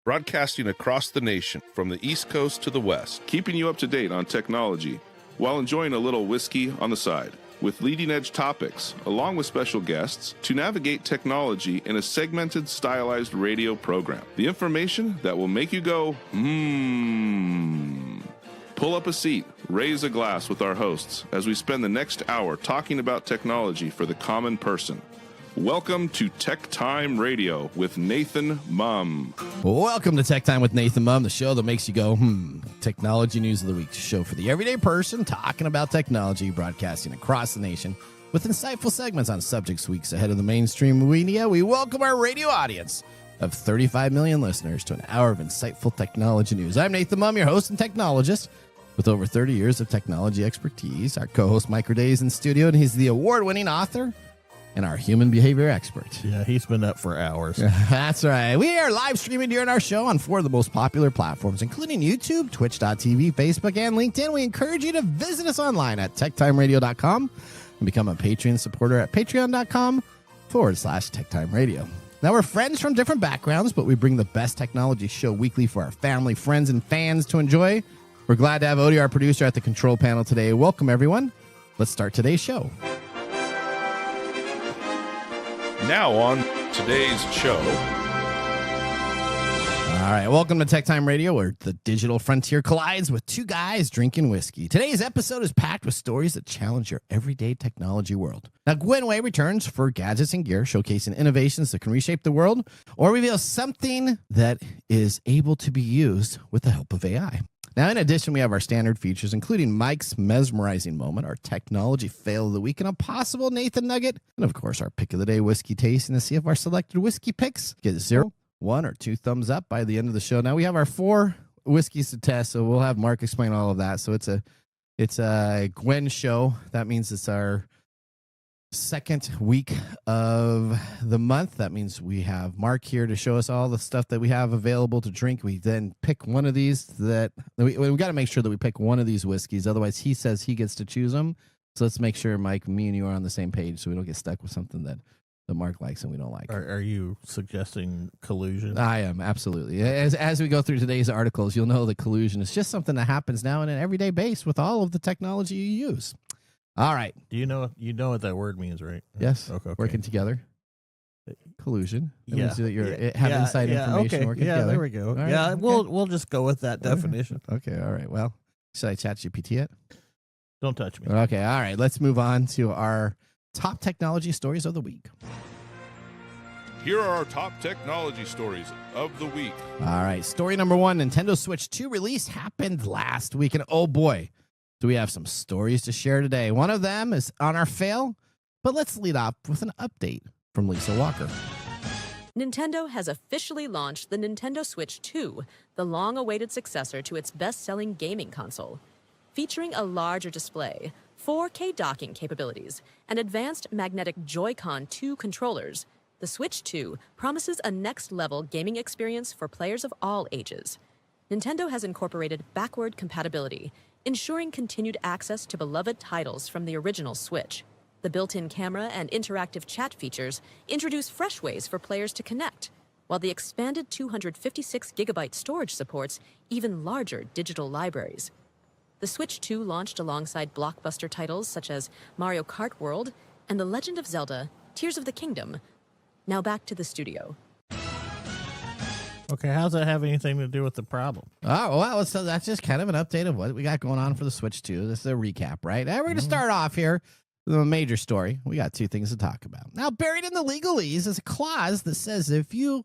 broadcasting across the nation from the East Coast to the West, keeping you up to date on technology while enjoying a little whiskey on the side, with leading-edge topics, along with special guests, to navigate technology in a segmented, stylized radio program. The information that will make you go, Pull up a seat, raise a glass with our hosts as we spend the next hour talking about technology for the common person. Welcome to TechTime Radio with Nathan Mumm. Welcome to Tech Time with Nathan Mumm, the show that makes you go, Technology News of the Week, show for the everyday person talking about technology, broadcasting across the nation with insightful segments on subjects weeks ahead of the mainstream media. We welcome our radio audience of 35 million listeners to an hour of insightful technology news. I'm Nathan Mumm, your host and technologist with over 30 years of technology expertise. Our co-host Mike Day is in studio, and he's the award-winning author and our human behavior expert. Yeah, he's been up for hours. That's right. We are live streaming during our show on 4 of the most popular platforms, including YouTube, Twitch.tv, Facebook, and LinkedIn. We encourage you to visit us online at techtimeradio.com and become a Patreon supporter at patreon.com/techtimeradio. Now, we're friends from different backgrounds, but we bring the best technology show weekly for our family, friends, and fans to enjoy. We're glad to have Odie, our producer, at the control panel today. Welcome, everyone. Let's start today's show. Now on today's show. All right, welcome to Tech Time Radio, where the digital frontier collides with two guys drinking whiskey. Today's episode is packed with stories that challenge your everyday technology world. Now, Gwen Way returns for gadgets and gear, showcasing innovations that can reshape the world or reveal something that is able to be used with the help of AI. Now, in addition, we have our standard features, including Mike's mesmerizing moment, our technology fail of the week, and a possible Nathan nugget, and of course, our pick of the day whiskey tasting to see if our selected whiskey picks get 0, 1, or 2 thumbs up by the end of the show. Now, we have our 4 whiskeys to test, so we'll have Mark explain all of that. So it's a Gwen show. That means it's our second week of the month. That means we have Mark here to show us all the stuff that we have available to drink. We then pick one of these that we got to make sure that we pick one of these whiskeys. Otherwise, he says he gets to choose them. So let's make sure, Mike, me and you are on the same page so we don't get stuck with something that Mark likes and we don't like. Are you suggesting collusion? I am, absolutely. As we go through today's articles, you'll know that collusion is just something that happens now on an everyday base with all of the technology you use. All right. Do you know what that word means, right? Yes. Okay. Working together. Collusion. That means that you're have inside information working together. There we go. Right, yeah, okay. we'll just go with that definition. Okay, all right. Well, should I chat GPT it? Don't touch me. Okay, all right. Let's move on to our top technology stories of the week. Here are our top technology stories of the week. All right. Story number 1, Nintendo Switch 2 release happened last week, and oh boy, do we have some stories to share today. One of them is on our fail, but let's lead off with an update from Lisa Walker. Nintendo has officially launched the Nintendo Switch 2, the long-awaited successor to its best-selling gaming console. Featuring a larger display, 4K docking capabilities, and advanced magnetic Joy-Con 2 controllers, the Switch 2 promises a next-level gaming experience for players of all ages. Nintendo has incorporated backward compatibility, ensuring continued access to beloved titles from the original Switch. The built-in camera and interactive chat features introduce fresh ways for players to connect, while the expanded 256GB storage supports even larger digital libraries. The Switch 2 launched alongside blockbuster titles such as Mario Kart World and The Legend of Zelda: Tears of the Kingdom. Now back to the studio. Okay, how's that have anything to do with the problem? Oh, well, so that's just kind of an update of what we got going on for the Switch 2. This is a recap, right? Now we're going to start off here with a major story. We got 2 things to talk about. Now, buried in the legalese is a clause that says if you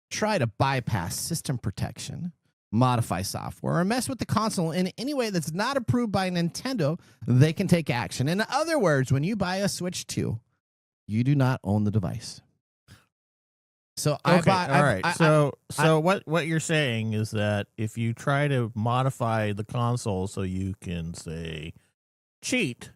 try to bypass system protection, modify software, or mess with the console in any way that's not approved by Nintendo, they can take action. In other words, when you buy a Switch 2, you do not own the device. So what you're saying is that if you try to modify the console so you can say cheat,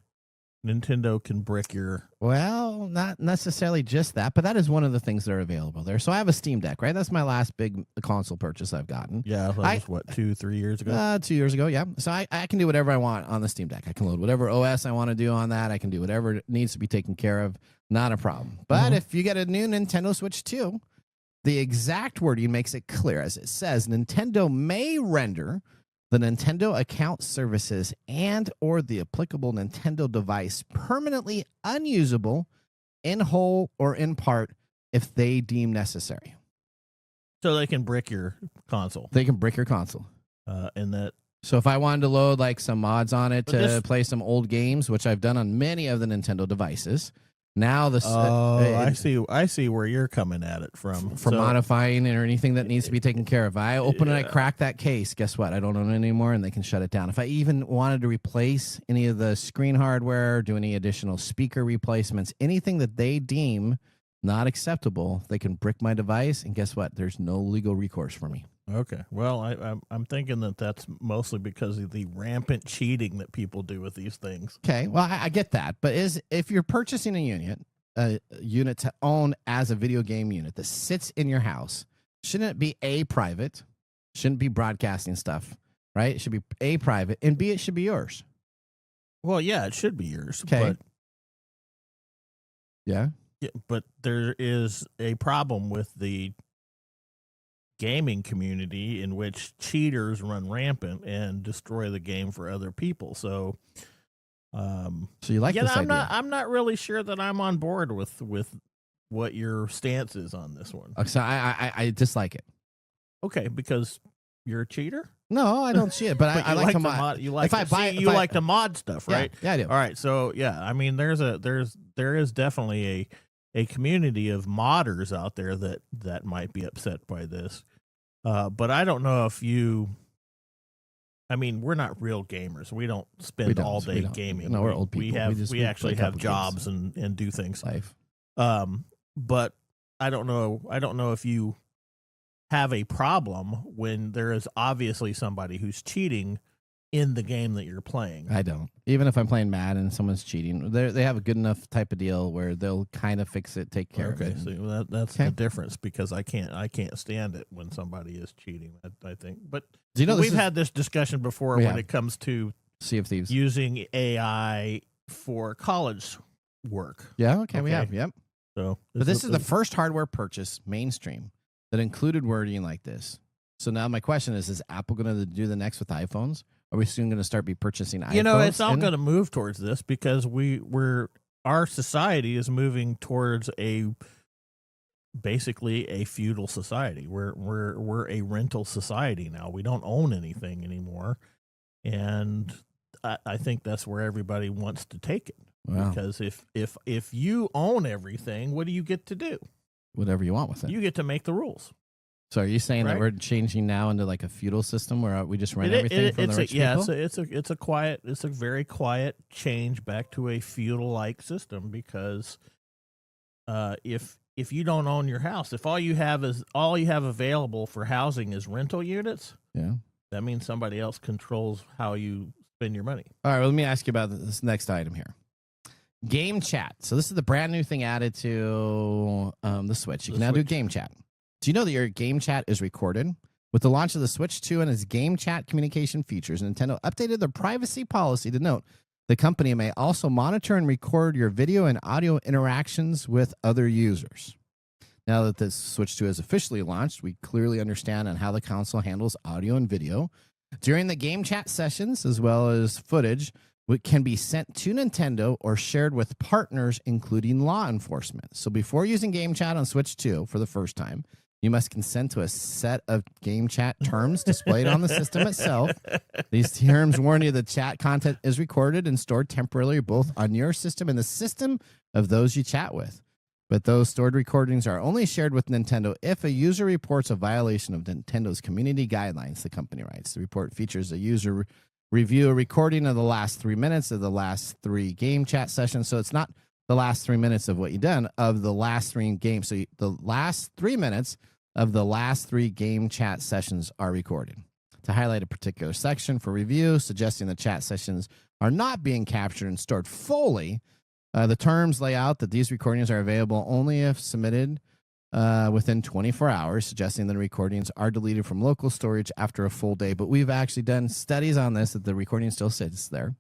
Nintendo can brick your... Well, not necessarily just that, but that is one of the things that are available there. So I have a Steam Deck, right? That's my last big console purchase I've gotten. Yeah, that was, 2-3 years ago? 2 years ago, yeah. So I can do whatever I want on the Steam Deck. I can load whatever OS I want to do on that. I can do whatever needs to be taken care of. Not a problem. But if you get a new Nintendo Switch 2, The exact wording makes it clear, as it says, Nintendo may render the Nintendo account services and or the applicable Nintendo device permanently unusable in whole or in part if they deem necessary. So they can brick your console. They can brick your console. And that. So if I wanted to load like some mods on it to play some old games, which I've done on many of the Nintendo devices, now I see where you're coming at it from. For modifying or anything that needs to be taken care of. I open it, I crack that case. Guess what? I don't own it anymore, and they can shut it down. If I even wanted to replace any of the screen hardware, do any additional speaker replacements, anything that they deem not acceptable, they can brick my device, and guess what? There's no legal recourse for me. Okay. Well, I'm thinking that's mostly because of the rampant cheating that people do with these things. Okay. Well, I get that. But if you're purchasing a unit to own as a video game unit that sits in your house, shouldn't it be A, private? Shouldn't be broadcasting stuff, right? It should be A, private, and B, it should be yours. Well, yeah, it should be yours. Okay. But, yeah. But there is a problem with the gaming community in which cheaters run rampant and destroy the game for other people. So you like this idea? I'm not really sure that I'm on board with what your stance is on this one. So I dislike it. Okay, because you're a cheater? No, I don't cheat, but I like to mod. You like to mod stuff, right? Yeah, I do. All right, so yeah, I mean, there is definitely a community of modders out there that might be upset by this. But I don't know if I mean, we're not real gamers. We don't spend all day gaming. No, we're old people. We actually have jobs and do things. Life. But I don't know if you have a problem when there is obviously somebody who's cheating in the game that you're playing. I don't. Even if I'm playing Madden and someone's cheating, they have a good enough type of deal where they'll kind of fix it, take care of it. Okay, so that's the difference, because I can't stand it when somebody is cheating. I think, but we've had this discussion before when it comes to Sea of Thieves using AI for college work. Yeah. Okay. We have. Yep. So, but this is the first hardware purchase mainstream that included wording like this. So now my question is Apple going to do the next with iPhones? Are we soon going to start purchasing iPhones? It's all going to move towards this because our society is moving towards basically a feudal society. We're a rental society now. We don't own anything anymore, and I think that's where everybody wants to take it. Wow. Because if you own everything, what do you get to do? Whatever you want with it. You get to make the rules. So are you saying that we're changing now into like a feudal system where we just rent everything from the rich people? Yeah, it's a very quiet change back to a feudal-like system, because if you don't own your house, if all you have available for housing is rental units, that means somebody else controls how you spend your money. All right, well, let me ask you about this next item here. Game chat. So this is the brand new thing added to the Switch. You can now do game chat. Do you know that your game chat is recorded? With the launch of the Switch 2 and its game chat communication features, Nintendo updated their privacy policy to note the company may also monitor and record your video and audio interactions with other users. Now that the Switch 2 is officially launched, we clearly understand on how the console handles audio and video. During the game chat sessions, as well as footage, which can be sent to Nintendo or shared with partners, including law enforcement. So before using game chat on Switch 2 for the first time, you must consent to a set of game chat terms displayed on the system itself. These terms warn you that chat content is recorded and stored temporarily both on your system and the system of those you chat with. But those stored recordings are only shared with Nintendo if a user reports a violation of Nintendo's community guidelines, the company writes. The report features a user review a recording of the last 3 minutes of the last 3 game chat sessions. So it's not the last 3 minutes of what you've done, of the last 3 games. So the last 3 minutes of the last 3 game chat sessions are recorded. To highlight a particular section for review, suggesting the chat sessions are not being captured and stored fully, the terms lay out that these recordings are available only if submitted within 24 hours, suggesting that the recordings are deleted from local storage after a full day. But we've actually done studies on this, that the recording still sits there.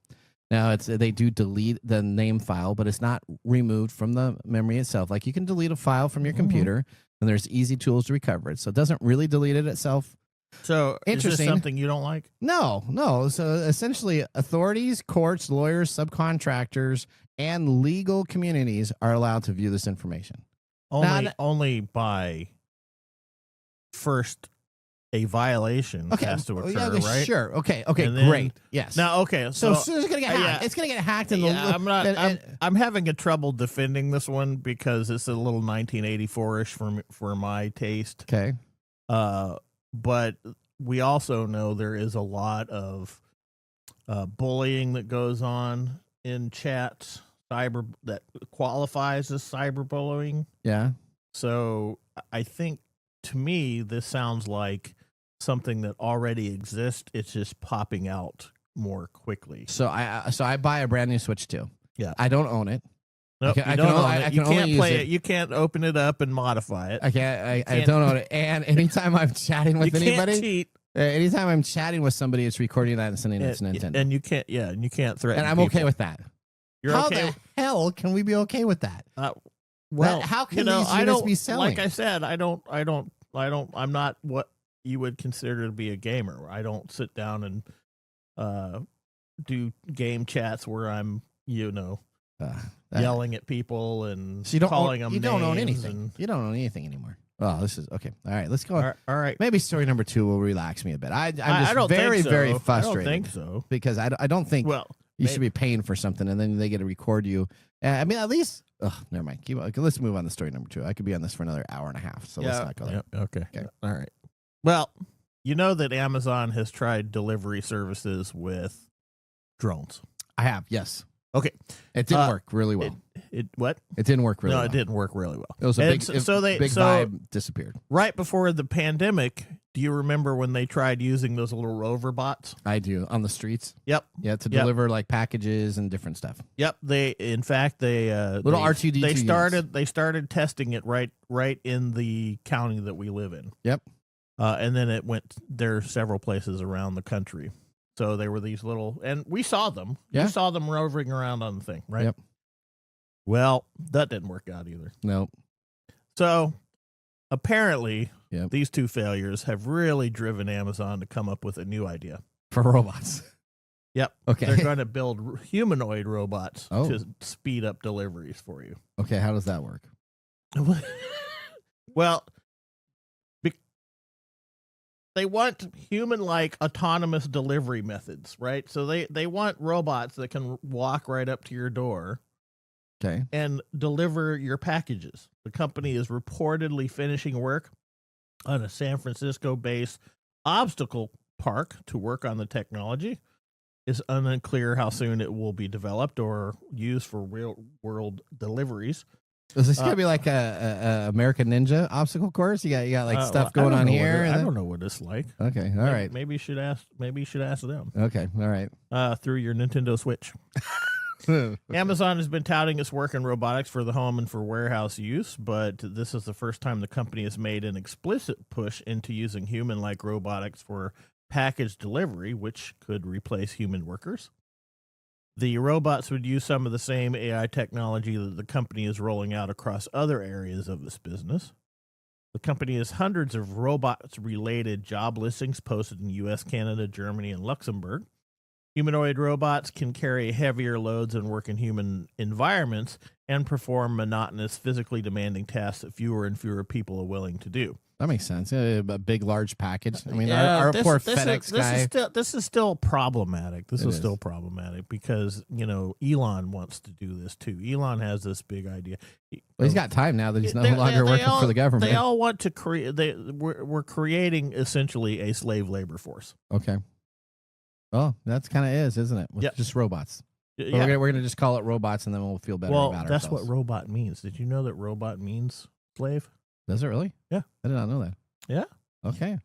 Now, they do delete the name file, but it's not removed from the memory itself. Like you can delete a file from your computer, and there's easy tools to recover it. So it doesn't really delete it itself. So is this Interesting. something you don't like? No. So essentially, authorities, courts, lawyers, subcontractors, and legal communities are allowed to view this information. Only by first a violation has to occur, right? Sure. Okay, And then- great. Yes. Now, okay, so as soon as it's going to get hacked, yeah. it's going to get hacked. I'm having a trouble defending this one because it's a little 1984-ish for my taste. Okay. But we also know there is a lot of bullying that goes on in chats, that qualifies as cyberbullying. Yeah. So I think, to me, this sounds like something that already exists. It's just popping out more quickly. So I buy a brand new Switch 2. Yeah. I don't own it. Nope, I you don't own I it. can You only can't use play it. it. You can't open it up and modify it. I don't own it. And anytime I'm chatting with You can't anybody, cheat. anytime I'm chatting with somebody, it's recording that and sending it to Nintendo. And you can't. Yeah, and you can't threaten. And I'm people. okay with that. You're How okay. the hell can we be okay with that? Well, how can you know, these I units don't, be selling? Like I said, I'm not what you would consider to be a gamer. I don't sit down and do game chats where I'm, yelling at people and So you don't calling own, them you don't own names anything. and- You don't own anything anymore. Oh, this is okay. All right, let's go. All right. Maybe story number 2 will relax me a bit. I'm just I don't very, think so. very frustrated. I don't think so. Because I don't think Well, you should be paying for something and then they get to record you. I mean, at least. Never mind. Let's move on to story number 2. I could be on this for another hour and a half, so let's not go there. Okay. All right. Well, you know that Amazon has tried delivery services with drones. I have, yes. Okay. It didn't work really well. What? It didn't work really well. No, it didn't work really well. It was a And big, big so vibe disappeared. right before the pandemic, do you remember when they tried using those little rover bots? I do, on the streets. Yep. Yeah, to deliver like packages and different stuff. Yep. Little R2D2 They started testing it right in the county that we live in. Yep. And then it went there several places around the country. So they were these little, and we saw them. Yeah. You saw them roving around on the thing, right? Yep. Well, that didn't work out either. No. So apparently, Yep. these 2 failures have really driven Amazon to come up with a new idea. For robots. Yep. Okay. They're going to build humanoid robots Oh. to speed up deliveries for you. Okay, how does that work? Well, they want human-like autonomous delivery methods, right? So they want robots that can walk right up to your door Okay. and deliver your packages. The company is reportedly finishing work on a San Francisco-based obstacle park to work on the technology. It's unclear how soon it will be developed or used for real-world deliveries. Is this gonna be like a American Ninja obstacle course? You got like stuff going on here. I don't know what it's like. Okay, all right. Maybe you should ask. Maybe you should ask them. Okay, all right. Through your Nintendo Switch. Amazon has been touting its work in robotics for the home and for warehouse use, but this is the first time the company has made an explicit push into using human-like robotics for package delivery, which could replace human workers. The robots would use some of the same AI technology that the company is rolling out across other areas of its business. The company has hundreds of robots-related job listings posted in U.S., Canada, Germany, and Luxembourg. Humanoid robots can carry heavier loads and work in human environments and perform monotonous, physically demanding tasks that fewer and fewer people are willing to do. That makes sense. A big, large package. I mean, our poor FedEx guy. This is still problematic. This It is is. still problematic because, Elon wants to do this too. Elon has this big idea. Well, he's got time now that he's no They- longer they working all- for the government. They all want to create. We're creating essentially a slave labor force. Okay. Oh, that's kind of isn't it? With Yep. just robots. But Yeah. we're gonna just call it robots, and then we'll feel better Well, about that's ourselves. what robot means. Did you know that robot means slave? Does it really? Yeah. I did not know that. Yeah. Okay.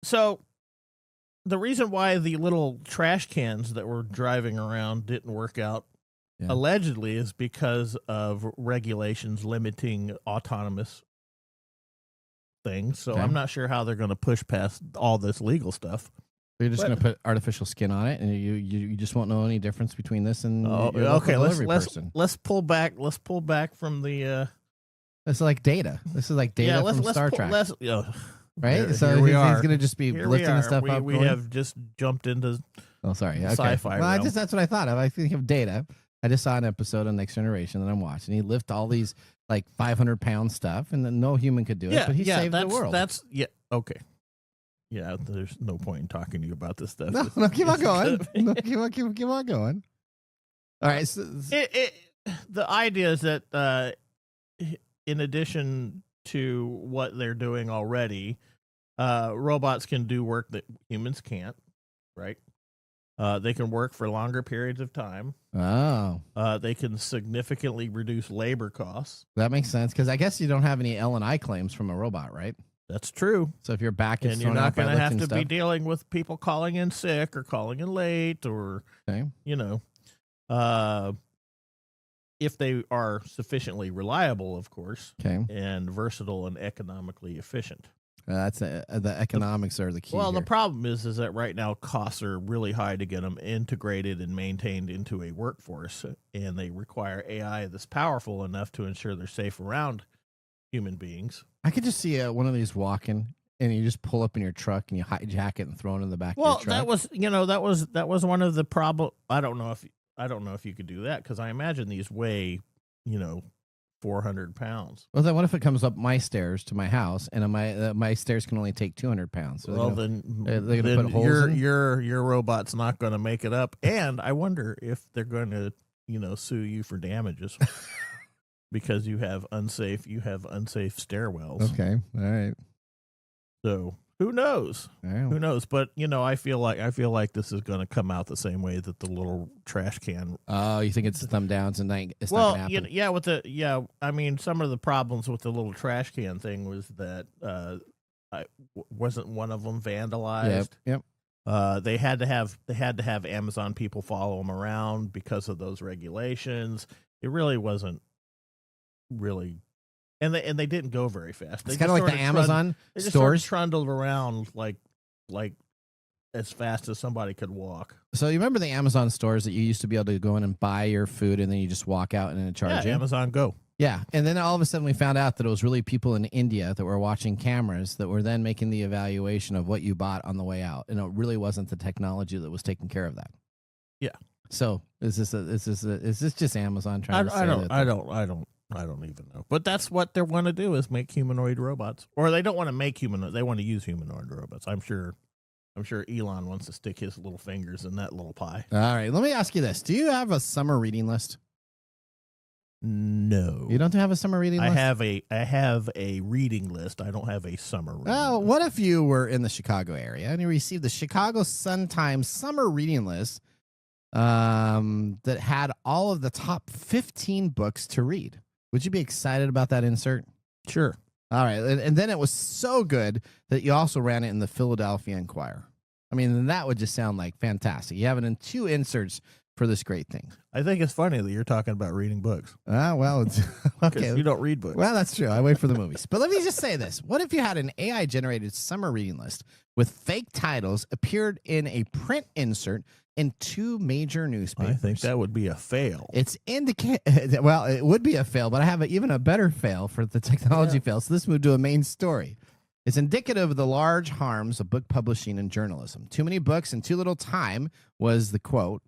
So the reason why the little trash cans that were driving around didn't work out allegedly is because of regulations limiting autonomous things. So Okay. I'm not sure how they're going to push past all this legal stuff. You're just gonna put artificial skin on it, and you just won't know any difference between this and your local Okay, delivery person. let's pull back from the This is like Data. This is like Data from Star Trek. Right? So here we he's are. going to just be Here lifting stuff up. We have just jumped into sci-fi Well, realm. that's what I thought of. I think of Data. I just saw an episode on Next Generation that I'm watching. He lift all these like 500-pound stuff, and then no human could do it, but he saved the world. Okay. Yeah, there's no point in talking to you about this stuff. No, keep on going. Keep on going. All right. So, the idea is that in addition to what they're doing already, robots can do work that humans can't, right? They can work for longer periods of time. Oh. They can significantly reduce labor costs. That makes sense, because I guess you don't have any L&I claims from a robot, right? That's true. So if your back is and you're thrown not out by going to have lifting to be stuff- dealing with people calling in sick or calling in late or, Okay. If they are sufficiently reliable, of course, Okay. and versatile and economically efficient. That's the economics are the key. Well, here. the problem is that right now costs are really high to get them integrated and maintained into a workforce, and they require AI that's powerful enough to ensure they're safe around human beings. I could just see one of these walking, and you just pull up in your truck and you hijack it and throw it in the back of your truck. that was one of the problem. I don't know if you could do that, because I imagine these weigh, 400 pounds. Well, then what if it comes up my stairs to my house, and my stairs can only take 200 pounds? So Then put holes in? your robot's not going to make it up, and I wonder if they're going to sue you for damages because you have unsafe stairwells. Okay, all right. So who knows? Yeah. Who knows? But I feel like this is going to come out the same way that the little trash can. Oh, you think it's thumb downs and it's not going to happen? I mean, some of the problems with the little trash can thing was that wasn't one of them vandalized. Yep. They had to have Amazon people follow them around because of those regulations. It really wasn't really. And they didn't go very fast. It's kind of like the Amazon stores. stores. Just trundled around like as fast as somebody could walk. So you remember the Amazon stores that you used to be able to go in and buy your food, and then you just walk out and it charge you? Amazon Go. Yeah, and then all of a sudden we found out that it was really people in India that were watching cameras that were then making the evaluation of what you bought on the way out, and it really wasn't the technology that was taking care of that. Yeah. So is this just Amazon trying to say that? I don't even know. But that's what they want to do, is make humanoid robots. Or they don't want to make humanoid. They want to use humanoid robots. I'm sure Elon wants to stick his little fingers in that little pie. All right, let me ask you this. Do you have a summer reading list? No. You don't have a summer reading list? I have a reading list. I don't have a summer reading list. What if you were in the Chicago area and you received the Chicago Sun-Times summer reading list that had all of the top 15 books to read? Would you be excited about that insert? Sure. All right. And then it was so good that you also ran it in the Philadelphia Inquirer. I mean, that would just sound like fantastic. You have it in 2 inserts for this great thing. I think it's funny that you're talking about reading books. Well, it's okay. You don't read books. Well, that's true. I wait for the movies. But let me just say this. What if you had an AI-generated summer reading list with fake titles appeared in a print insert in 2 major newspapers? I think that would be a fail. Well, it would be a fail, but I have even a better fail for the technology fail. So this moved to a main story. It's indicative of the large harms of book publishing and journalism. Too many books and too little time was the quote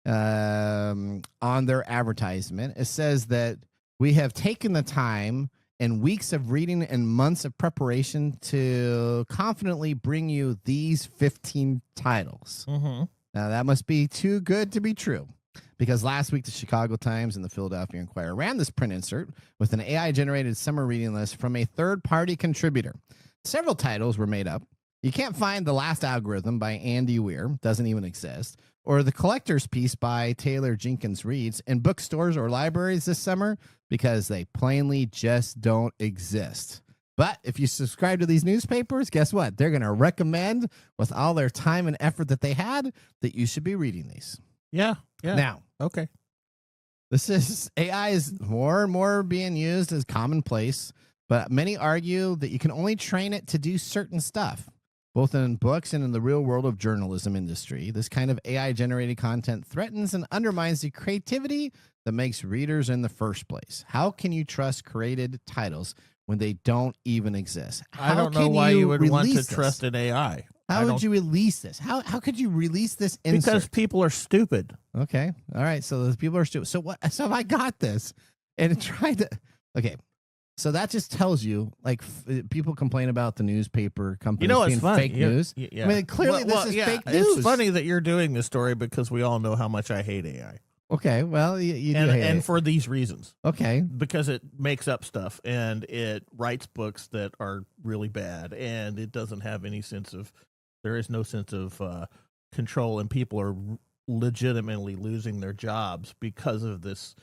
on their advertisement. It says that we have taken the time and weeks of reading and months of preparation to confidently bring you these 15 titles. Mm-hmm. Now, that must be too good to be true, because last week the Chicago Times and the Philadelphia Inquirer ran this print insert with an AI-generated summer reading list from a third-party contributor. Several titles were made up. You can't find The Last Algorithm by Andy Weir, doesn't even exist, or The Collector's Piece by Taylor Jenkins Reid in bookstores or libraries this summer, because they plainly just don't exist. But if you subscribe to these newspapers, guess what? They're going to recommend, with all their time and effort that they had, that you should be reading these. Yeah. Now, okay. AI is more and more being used as commonplace, but many argue that you can only train it to do certain stuff, both in books and in the real world of journalism industry. This kind of AI-generated content threatens and undermines the creativity that makes readers in the first place? How can you trust created titles when they don't even exist? I don't know why you would want to trust an AI. How would you release this? How could you release this insert? Because people are stupid. Okay. All right. So those people are stupid. So what? So if I got this and it tried to. Okay. So that just tells you, like, people complain about the newspaper companies being fake news. Yeah. I mean, clearly this is fake news. It's funny that you're doing this story because we all know how much I hate AI. Okay. Well, you do hate and it. for these reasons. Okay. Because it makes up stuff and it writes books that are really bad and it doesn't have any sense of. There is no sense of control, and people are legitimately losing their jobs because of this.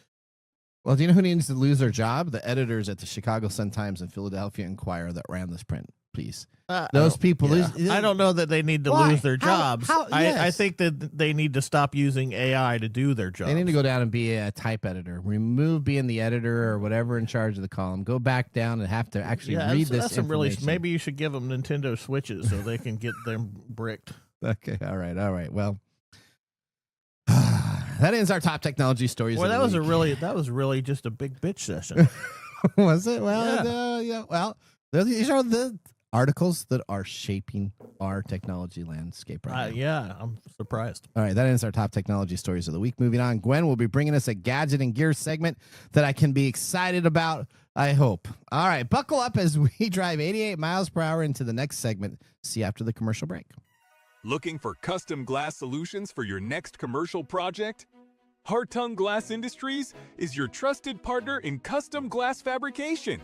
Well, do you know who needs to lose their job? The editors at the Chicago Sun-Times and Philadelphia Inquirer that ran this print piece. Those people lose. I don't know that they need to lose their jobs. Yes. I think that they need to stop using AI to do their job. They need to go down and be a type editor. Remove being the editor or whatever in charge of the column. Go back down and have to actually read this that's some really. information. Maybe you should give them Nintendo Switches so they can get them bricked. Okay. All right. Well, that ends our top technology stories. Well, that was really just a big bitch session. Was it? Well, yeah. Well, these are the articles that are shaping our technology landscape right now. Yeah, I'm surprised. All right, that ends our top technology stories of the week. Moving on, Gwen will be bringing us a gadget and gear segment that I can be excited about, I hope. All right, buckle up as we drive 88 miles per hour into the next segment. See you after the commercial break. Looking for custom glass solutions for your next commercial project? Hartung Glass Industries is your trusted partner in custom glass fabrication.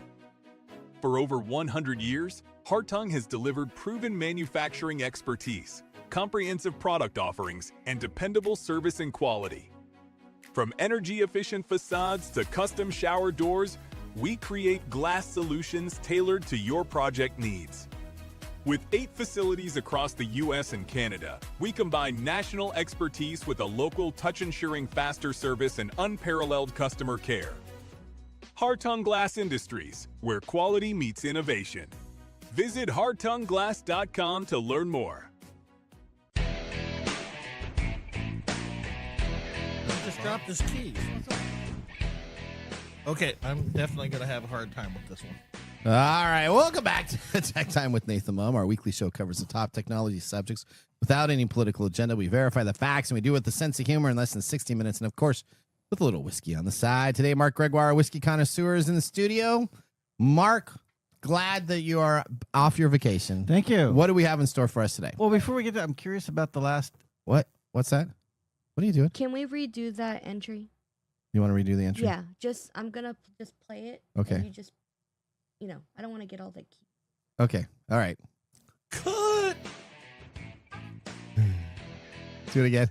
For over 100 years, Hartung has delivered proven manufacturing expertise, comprehensive product offerings, and dependable service and quality. From energy-efficient facades to custom shower doors, we create glass solutions tailored to your project needs. With 8 facilities across the U.S. and Canada, we combine national expertise with a local touch-ensuring faster service and unparalleled customer care. Hartung Glass Industries, where quality meets innovation. Visit hartungglass.com to learn more. Just dropped his keys. Okay, I'm definitely going to have a hard time with this one. All right, welcome back to Tech Time with Nathan Mumm. Our weekly show covers the top technology subjects without any political agenda. We verify the facts, and we do it with a sense of humor in less than 60 minutes, and of course, with a little whiskey on the side. Today, Mark Gregoire, our whiskey connoisseur, is in the studio. Mark, glad that you are off your vacation. Thank you. What do we have in store for us today? Well, before we get to, I'm curious about the last. What's that? What are you doing? Can we redo that entry? You want to redo the entry? Yeah, I'm gonna just play it. Okay. And you just, I don't want to get all the key. Okay. All right. Cut. Do it again.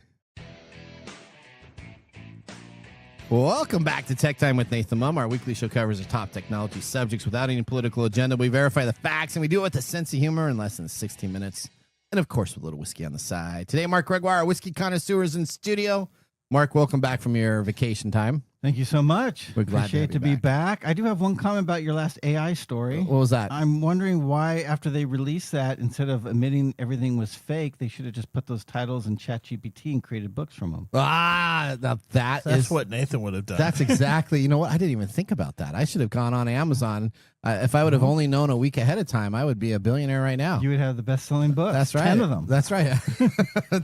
Welcome back to Tech Time with Nathan Mumm. Our weekly show covers the top technology subjects without any political agenda. We verify the facts, and we do it with a sense of humor in less than 16 minutes. And, of course, with a little whiskey on the side. Today, Mark Gregoire, our whiskey connoisseur, is in studio. Mark, welcome back from your vacation time. Thank you so much. We're glad Appreciate to be back. I do have one comment about your last AI story. What was that? I'm wondering why, after they released that, instead of admitting everything was fake, they should have just put those titles in ChatGPT and created books from them. Now That's what Nathan would have done. That's exactly. You know what? I didn't even think about that. I should have gone on Amazon. If I would have only known a week ahead of time, I would be a billionaire right now. You would have the best-selling books. That's right. 10 of them. That's right.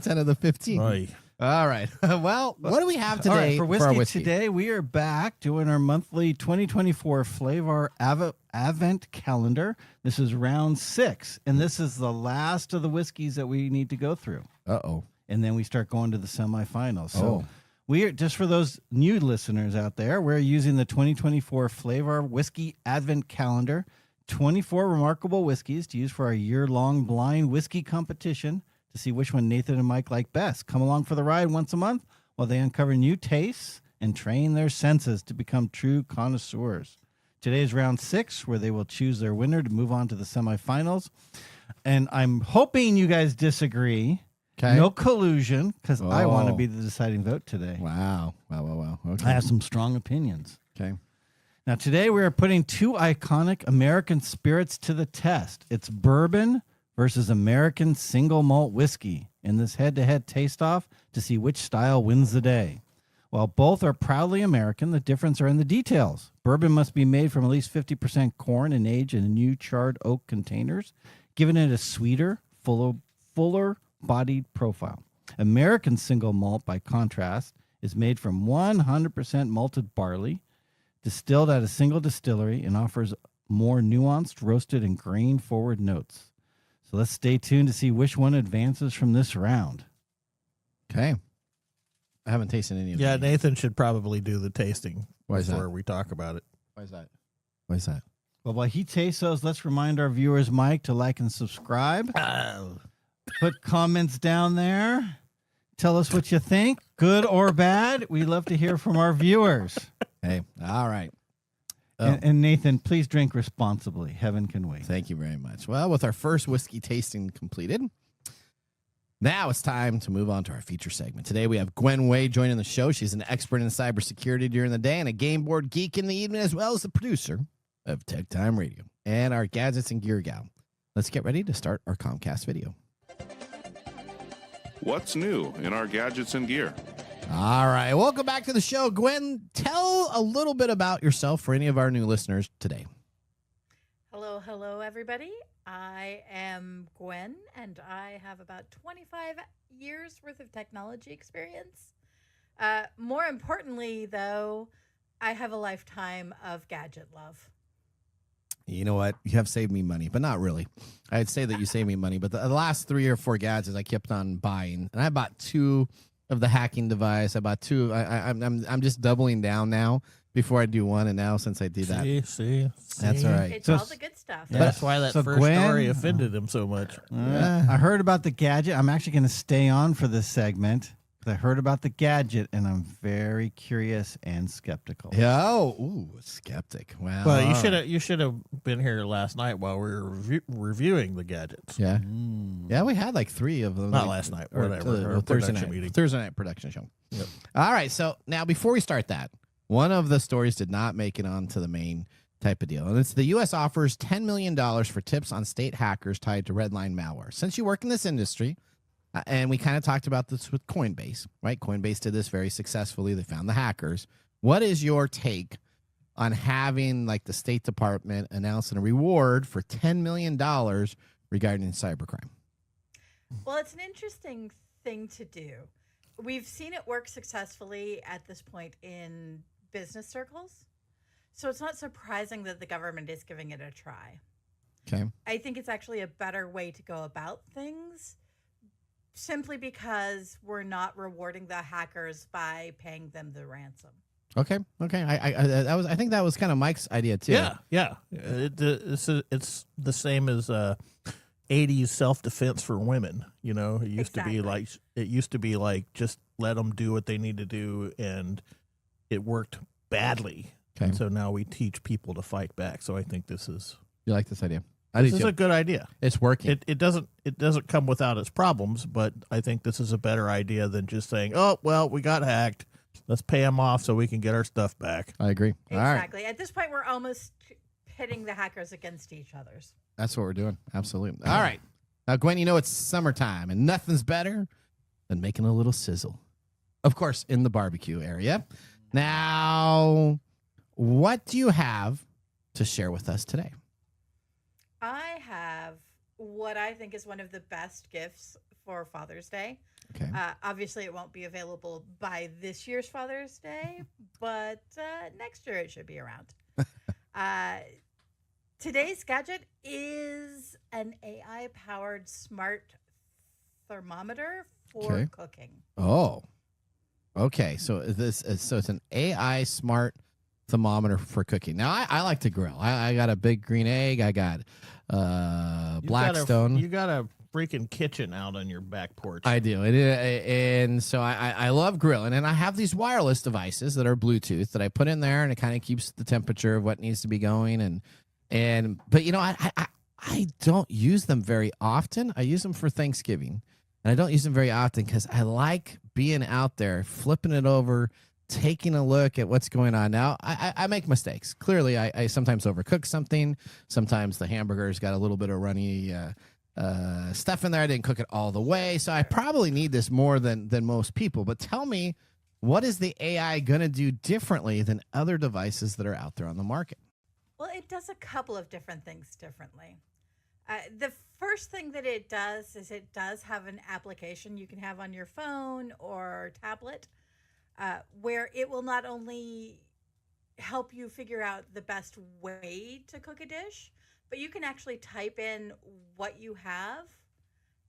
10 of the 15. Oy. All right. Well, what do we have today? All right, for whiskey, our whiskey today, we are back doing our monthly 2024 Flavor Advent Calendar. This is round 6, and this is the last of the whiskeys that we need to go through. Uh-oh. And then we start going to the semifinals. So we are, just for those new listeners out there, we're using the 2024 Flavor Whiskey Advent Calendar. 24 remarkable whiskeys to use for our year-long blind whiskey competition to see which one Nathan and Mike like best. Come along for the ride once a month while they uncover new tastes and train their senses to become true connoisseurs. Today is round 6, where they will choose their winner to move on to the semifinals. And I'm hoping you guys disagree. Okay. No collusion, because I want to be the deciding vote today. Wow. Okay. I have some strong opinions. Okay. Now, today we are putting 2 iconic American spirits to the test. It's bourbon versus American single malt whiskey in this head-to-head taste-off to see which style wins the day. While both are proudly American, the difference are in the details. Bourbon must be made from at least 50% corn and aged in new charred oak containers, giving it a sweeter, fuller-bodied profile. American single malt, by contrast, is made from 100% malted barley, distilled at a single distillery, and offers more nuanced, roasted, and grain-forward notes. So let's stay tuned to see which one advances from this round. Okay. I haven't tasted any of Yeah, these. Nathan should probably do the tasting Why is before that? we talk about it. Why is that? Why is that? Well, while he tastes those, let's remind our viewers, Mike, to like and subscribe. Put comments down there. Tell us what you think, good or bad. We love to hear from our viewers. Hey, all right. Oh. And Nathan, please drink responsibly. Heaven can wait. Thank you very much. Well, with our first whiskey tasting completed, now it's time to move on to our feature segment. Today we have Gwen Way joining the show. She's an expert in cybersecurity during the day and a game board geek in the evening, as well as the producer of TechTime Radio and our gadgets and gear gal. Let's get ready to start our Comcast video. What's new in our gadgets and gear? All right. Welcome back to the show. Gwen, tell a little bit about yourself for any of our new listeners today. Hello, everybody. I am Gwen, and I have about 25 years worth of technology experience. More importantly, though, I have a lifetime of gadget love. You know what? You have saved me money, but not really. I'd say that you saved me money, but the last 3 or 4 gadgets I kept on buying, and I bought 2 of the hacking device. I bought 2. I'm just doubling down now before I do one, and now since I did that, See. that's all right. It's So- all the good stuff. Yeah, that's why that So first Gwen- story offended him so much. I heard about the gadget. I'm actually going to stay on for this segment because I heard about the gadget, and I'm very curious and skeptical. Skeptic. Wow. Well, all right. you should have been here last night while we were reviewing the gadgets. Yeah. Yeah, we had like 3 of them. Not like, last night, or, whatever, our Thursday production night. meeting. Thursday night production show. Yep. All right. So now before we start that, one of the stories did not make it onto the main type of deal. And it's the U.S. offers $10 million for tips on state hackers tied to RedLine malware. Since you work in this industry, and we kind of talked about this with Coinbase, right? Coinbase did this very successfully. They found the hackers. What is your take on having like the State Department announcing a reward for $10 million regarding cybercrime? Well, it's an interesting thing to do. We've seen it work successfully at this point in business circles. So it's not surprising that the government is giving it a try. Okay. I think it's actually a better way to go about things simply because we're not rewarding the hackers by paying them the ransom. Okay. I think that was kind of Mike's idea too. Yeah. It's the same as 80s self-defense for women. You know, it used to be like just let them do what they need to do, and it worked badly. Okay. And so now we teach people to fight back. So I think this is You like this idea? this is a good idea. It's working. It doesn't come without its problems, but I think this is a better idea than just saying, "Oh, well, we got hacked. Let's pay them off so we can get our stuff back." I agree. All right. Exactly. At this point, we're almost pitting the hackers against each other's. That's what we're doing. Absolutely. All right. Now, Gwen, you know it's summertime, and nothing's better than making a little sizzle. Of course, in the barbecue area. Now, what do you have to share with us today? I have what I think is one of the best gifts for Father's Day. Okay. Obviously, it won't be available by this year's Father's Day, but next year it should be around. Today's gadget is an AI-powered smart thermometer for cooking. Oh, okay. So it's an AI smart thermometer for cooking. Now, I like to grill. I got a big green egg. I got Blackstone. You got a freaking kitchen out on your back porch. I do. And so I love grilling. And I have these wireless devices that are Bluetooth that I put in there, and it kind of keeps the temperature of what needs to be going. But, you know, I don't use them very often. I use them for Thanksgiving. And I don't use them very often because I like being out there, flipping it over, taking a look at what's going on. Now, I make mistakes. Clearly, I sometimes overcook something. Sometimes the hamburger's got a little bit of runny stuff in there. I didn't cook it all the way. So I probably need this more than most people. But tell me What is the AI going to do differently than other devices that are out there on the market? Well, it does a couple of different things differently. The first thing that it does is it does have an application you can have on your phone or tablet where it will not only help you figure out the best way to cook a dish, but you can actually type in what you have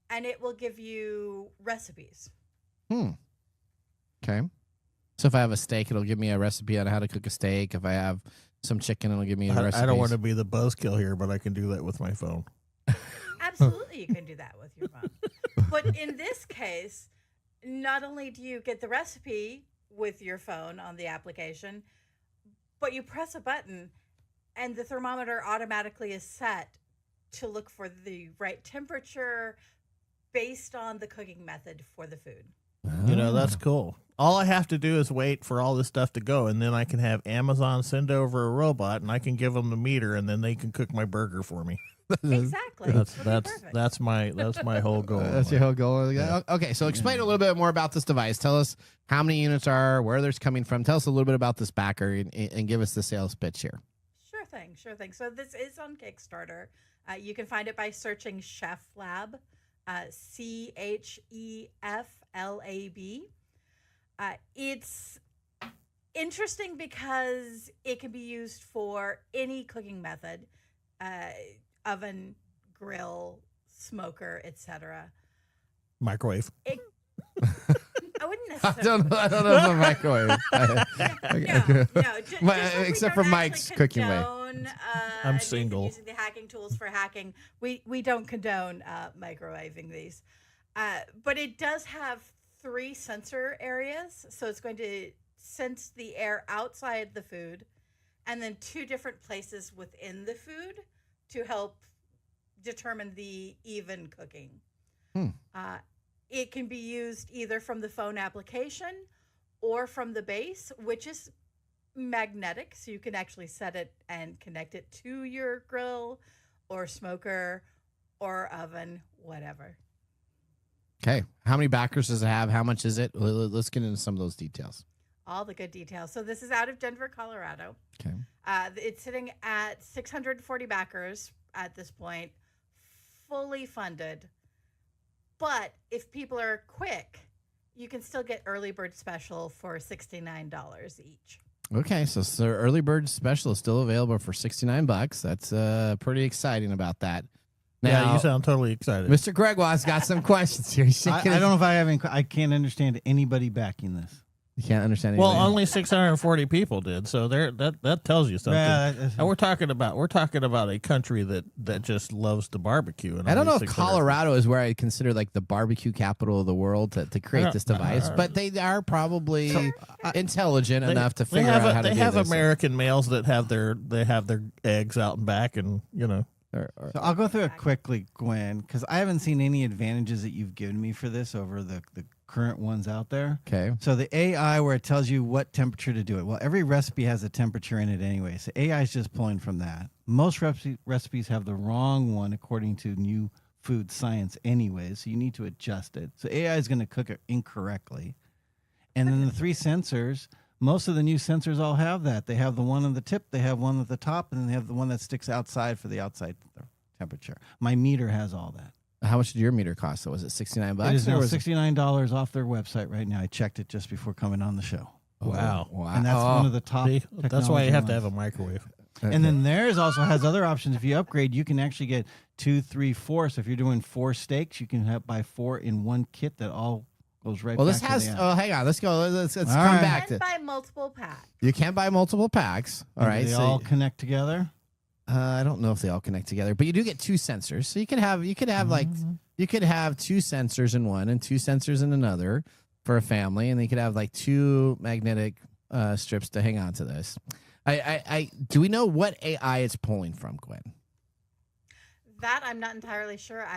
and it will give you recipes. Okay. So if I have a steak, it'll give me a recipe on how to cook a steak. If I have some chicken, it'll give me a recipe. I don't want to be the buzzkill here, but I can do that with my phone. Absolutely, you can do that with your phone. But in this case, not only do you get the recipe with your phone on the application, but you press a button and the thermometer automatically is set to look for the right temperature based on the cooking method for the food. You know, that's cool. All I have to do is wait for all this stuff to go, and then I can have Amazon send over a robot, and I can give them the meter, and then they can cook my burger for me. Exactly. That's my whole goal. That's your whole goal. Yeah. Okay, so explain a little bit more about this device. Tell us how many units are, where they're coming from. Tell us a little bit about this backer and give us the sales pitch here. Sure thing. So this is on Kickstarter. You can find it by searching Chef Lab, CHEFLAB. It's interesting because it can be used for any cooking method. Oven, grill, smoker, etc. Microwave. I wouldn't necessarily. I don't know the microwave. No. Except for Mike's cooking way. I'm single. Using the hacking tools for hacking. We don't condone microwaving these. But it does have 3 sensor areas. So it's going to sense the air outside the food and then 2 different places within the food to help determine the even cooking. It can be used either from the phone application or from the base, which is magnetic. So you can actually set it and connect it to your grill or smoker or oven, whatever. Okay. How many backers does it have? How much is it? Let's get into some of those details. All the good details. So this is out of Denver, Colorado. Okay. It's sitting at 640 backers at this point, fully funded. But if people are quick, you can still get early bird special for $69 each. Okay, so early bird special is still available for $69. That's pretty exciting about that. Now, Yeah, you sound totally excited. Mr. Gregoire's got some questions here. I don't know if I have any. I can't understand anybody backing this. You can't understand Well, anything. only 640 people did, so that tells you something. And we're talking about a country that just loves to barbecue. And I don't know only if 600 Colorado is where I consider like the barbecue capital of the world to create this device, but they are probably intelligent enough to figure out how to do this. They have American males that have their eggs out and back, and you know. So I'll go through it quickly, Gwen, because I haven't seen any advantages that you've given me for this over the current ones out there. Okay. So the AI where it tells you what temperature to do it. Well, every recipe has a temperature in it anyway. So AI is just pulling from that. Most recipes have the wrong one according to new food science anyway. So you need to adjust it. So AI is going to cook it incorrectly. And then the 3 sensors, most of the new sensors all have that. They have the one on the tip, they have one at the top, and then they have the one that sticks outside for the outside temperature. My meter has all that. How much did your meter cost? So was it $69? It is now $69 off their website right now. I checked it just before coming on the show. Wow. And that's one of the top. See, that's why you have to have technology a microwave. ones. And then theirs also has other options. If you upgrade, you can actually get 2, 3, 4. So if you're doing 4 steaks, you can buy 4 in one kit that all goes right. Well, back this to has. the app. Oh, hang on. Let's go. Let's come right. back And to. buy multiple packs. You can buy multiple packs. All And right. they So all connect together. I don't know if they all connect together, but you do get 2 sensors. So you could have like you could have 2 sensors in one and 2 sensors in another for a family, and you could have like 2 magnetic strips to hang on to this. I do we know what AI it's pulling from, Gwen? That I'm not entirely sure.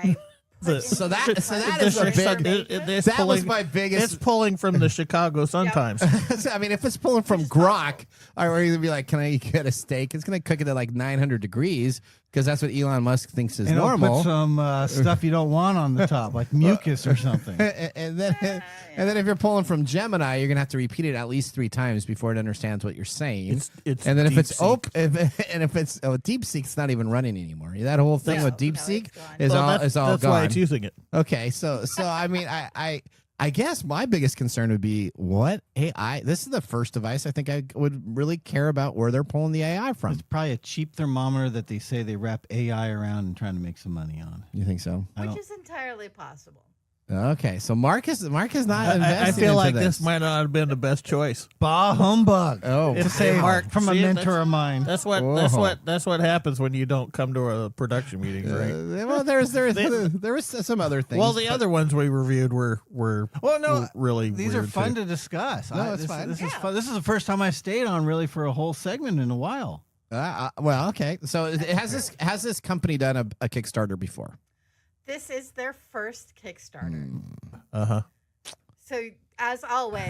So that is a big. That was my biggest. It's pulling from the Chicago Sun-Times. I mean, if it's pulling from grok, or you'd be like, "Can I get a steak?" It's going to cook it at like 900 degrees. because that's what Elon Musk thinks is And it'll normal. put some stuff you don't want on the top, like mucus or something. and then if you're pulling from Gemini, you're gonna have to repeat it at least 3 times before it understands what you're saying. It's and then if it's DeepSeek. if it's DeepSeek, it's not even running anymore. That whole thing with DeepSeek it's gone. is all that's gone. why it's using it. Okay, so I mean, I guess my biggest concern would be what AI. This is the first device I think I would really care about where they're pulling the AI from. It's probably a cheap thermometer that they say they wrap AI around and trying to make some money on. You think so? Which is entirely possible. Okay, so Mark is not investing. I feel like into this might not have been the best choice. Bah humbug. Oh, To say Mark, from a see, mentor of mine. That's what happens when you don't come to a production meeting, right? Well, there was some other things. Well, the other ones we reviewed were really These weird are fun too. to discuss. No, it's fine. This is fun. This is the first time I stayed on really for a whole segment in a while. well, okay. So has this company done a Kickstarter before? This is their first Kickstarter. Uh-huh. So, as always,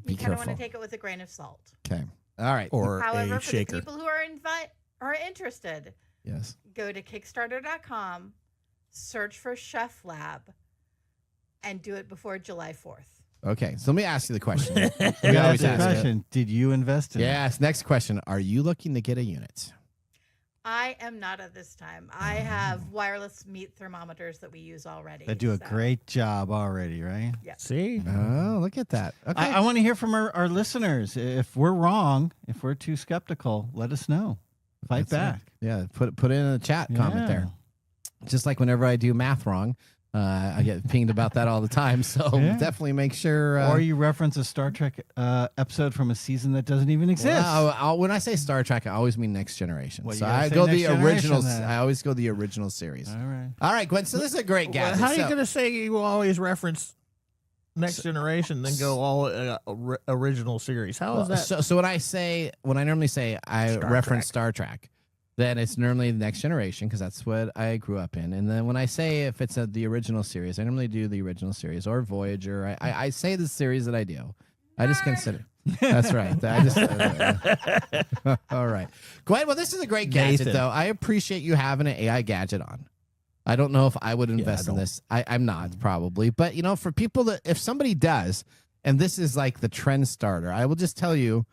Be you kind of want careful. to take it with a grain of salt. Okay. All right. Or However, a for shaker. the people who are interested, Yes. go to Kickstarter.com, search for Chef Lab, and do it before July 4th. Okay. So let me ask you the question. We We got always the ask it. question. Did you invest in it? Yes. Next question. Are you looking to get a unit? I am not at this time. I have wireless meat thermometers that we use already. They do a so- great job already, right? See? Oh, look at that. Okay. I want to hear from our listeners. If we're wrong, if we're too skeptical, let us know. Fight That's back. it. Yeah. Put it in a chat comment Yeah. there. Just like whenever I do math wrong, I get pinged about that all the time. So Yeah. definitely make sure. Or you reference a Star Trek episode from a season that doesn't even exist. Well, when I say Star Trek, I always mean Next Generation. Well, So you gotta I say go Next the Generation original. then. I always go the original series. All right. All right, Gwen. So this is a great gadget. How are you So- going to say you always reference Next Generation, then go all original series? How is that? So when I normally say I Star reference Trek. Star Trek, then it's normally the Next Generation because that's what I grew up in. And then when I say if it's the original series, I normally do the original series or Voyager. I say the series that I do. I just consider. That's right. I just. All right, Gwen. Well, this is a great gadget, Nathan. though. I appreciate you having an AI gadget on. I don't know if I would invest in don't. this. I'm not probably, but for people that if somebody does, and this is like the trend starter, I will just tell you,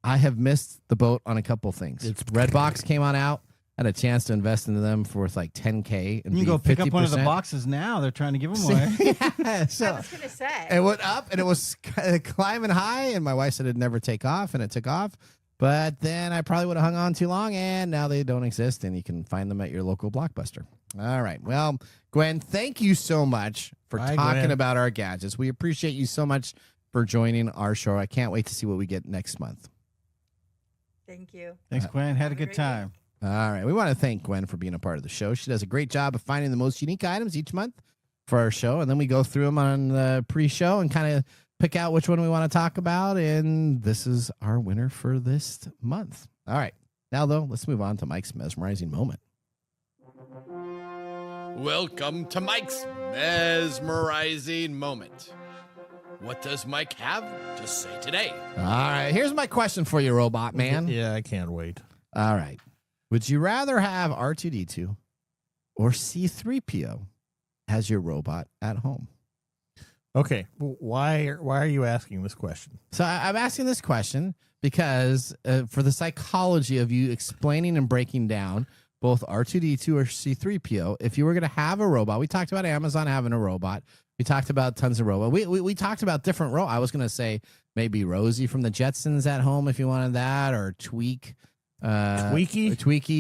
I have missed the boat on a couple things. Redbox came on out, had a chance to invest into them for like $10K. And You can go pick up one of the boxes now. They're trying to give them away. Yeah, I so was going to say. it went up and it was climbing high, and my wife said it'd never take off, and it took off. But then I probably would have hung on too long, and now they don't exist, and you can find them at your local Blockbuster. All right. Well, Gwen, thank you so much for Bye, talking Gwen. about our gadgets. We appreciate you so much for joining our show. I can't wait to see what we get next month. Thank you. Thanks, Gwen. Had a good great time. All right. We want to thank Gwen for being a part of the show. She does a great job of finding the most unique items each month for our show, and then we go through them on the pre-show and kind of pick out which one we want to talk about, and this is our winner for this month. All right. Now, though, let's move on to Mike's mesmerizing moment. Welcome to Mike's mesmerizing moment. What does Mike have to say today? All right. Here's my question for you, robot man. Yeah, I can't wait. All right. Would you rather have R2D2 or C3PO as your robot at home? Okay, why are you asking this question? So I'm asking this question because for the psychology of you explaining and breaking down both R2D2 or C3PO, if you were going to have a robot, we talked about Amazon having a robot. We talked about tons of robots. We talked about different robots. I was going to say maybe Rosie from the Jetsons at home if you wanted that, or Tweaky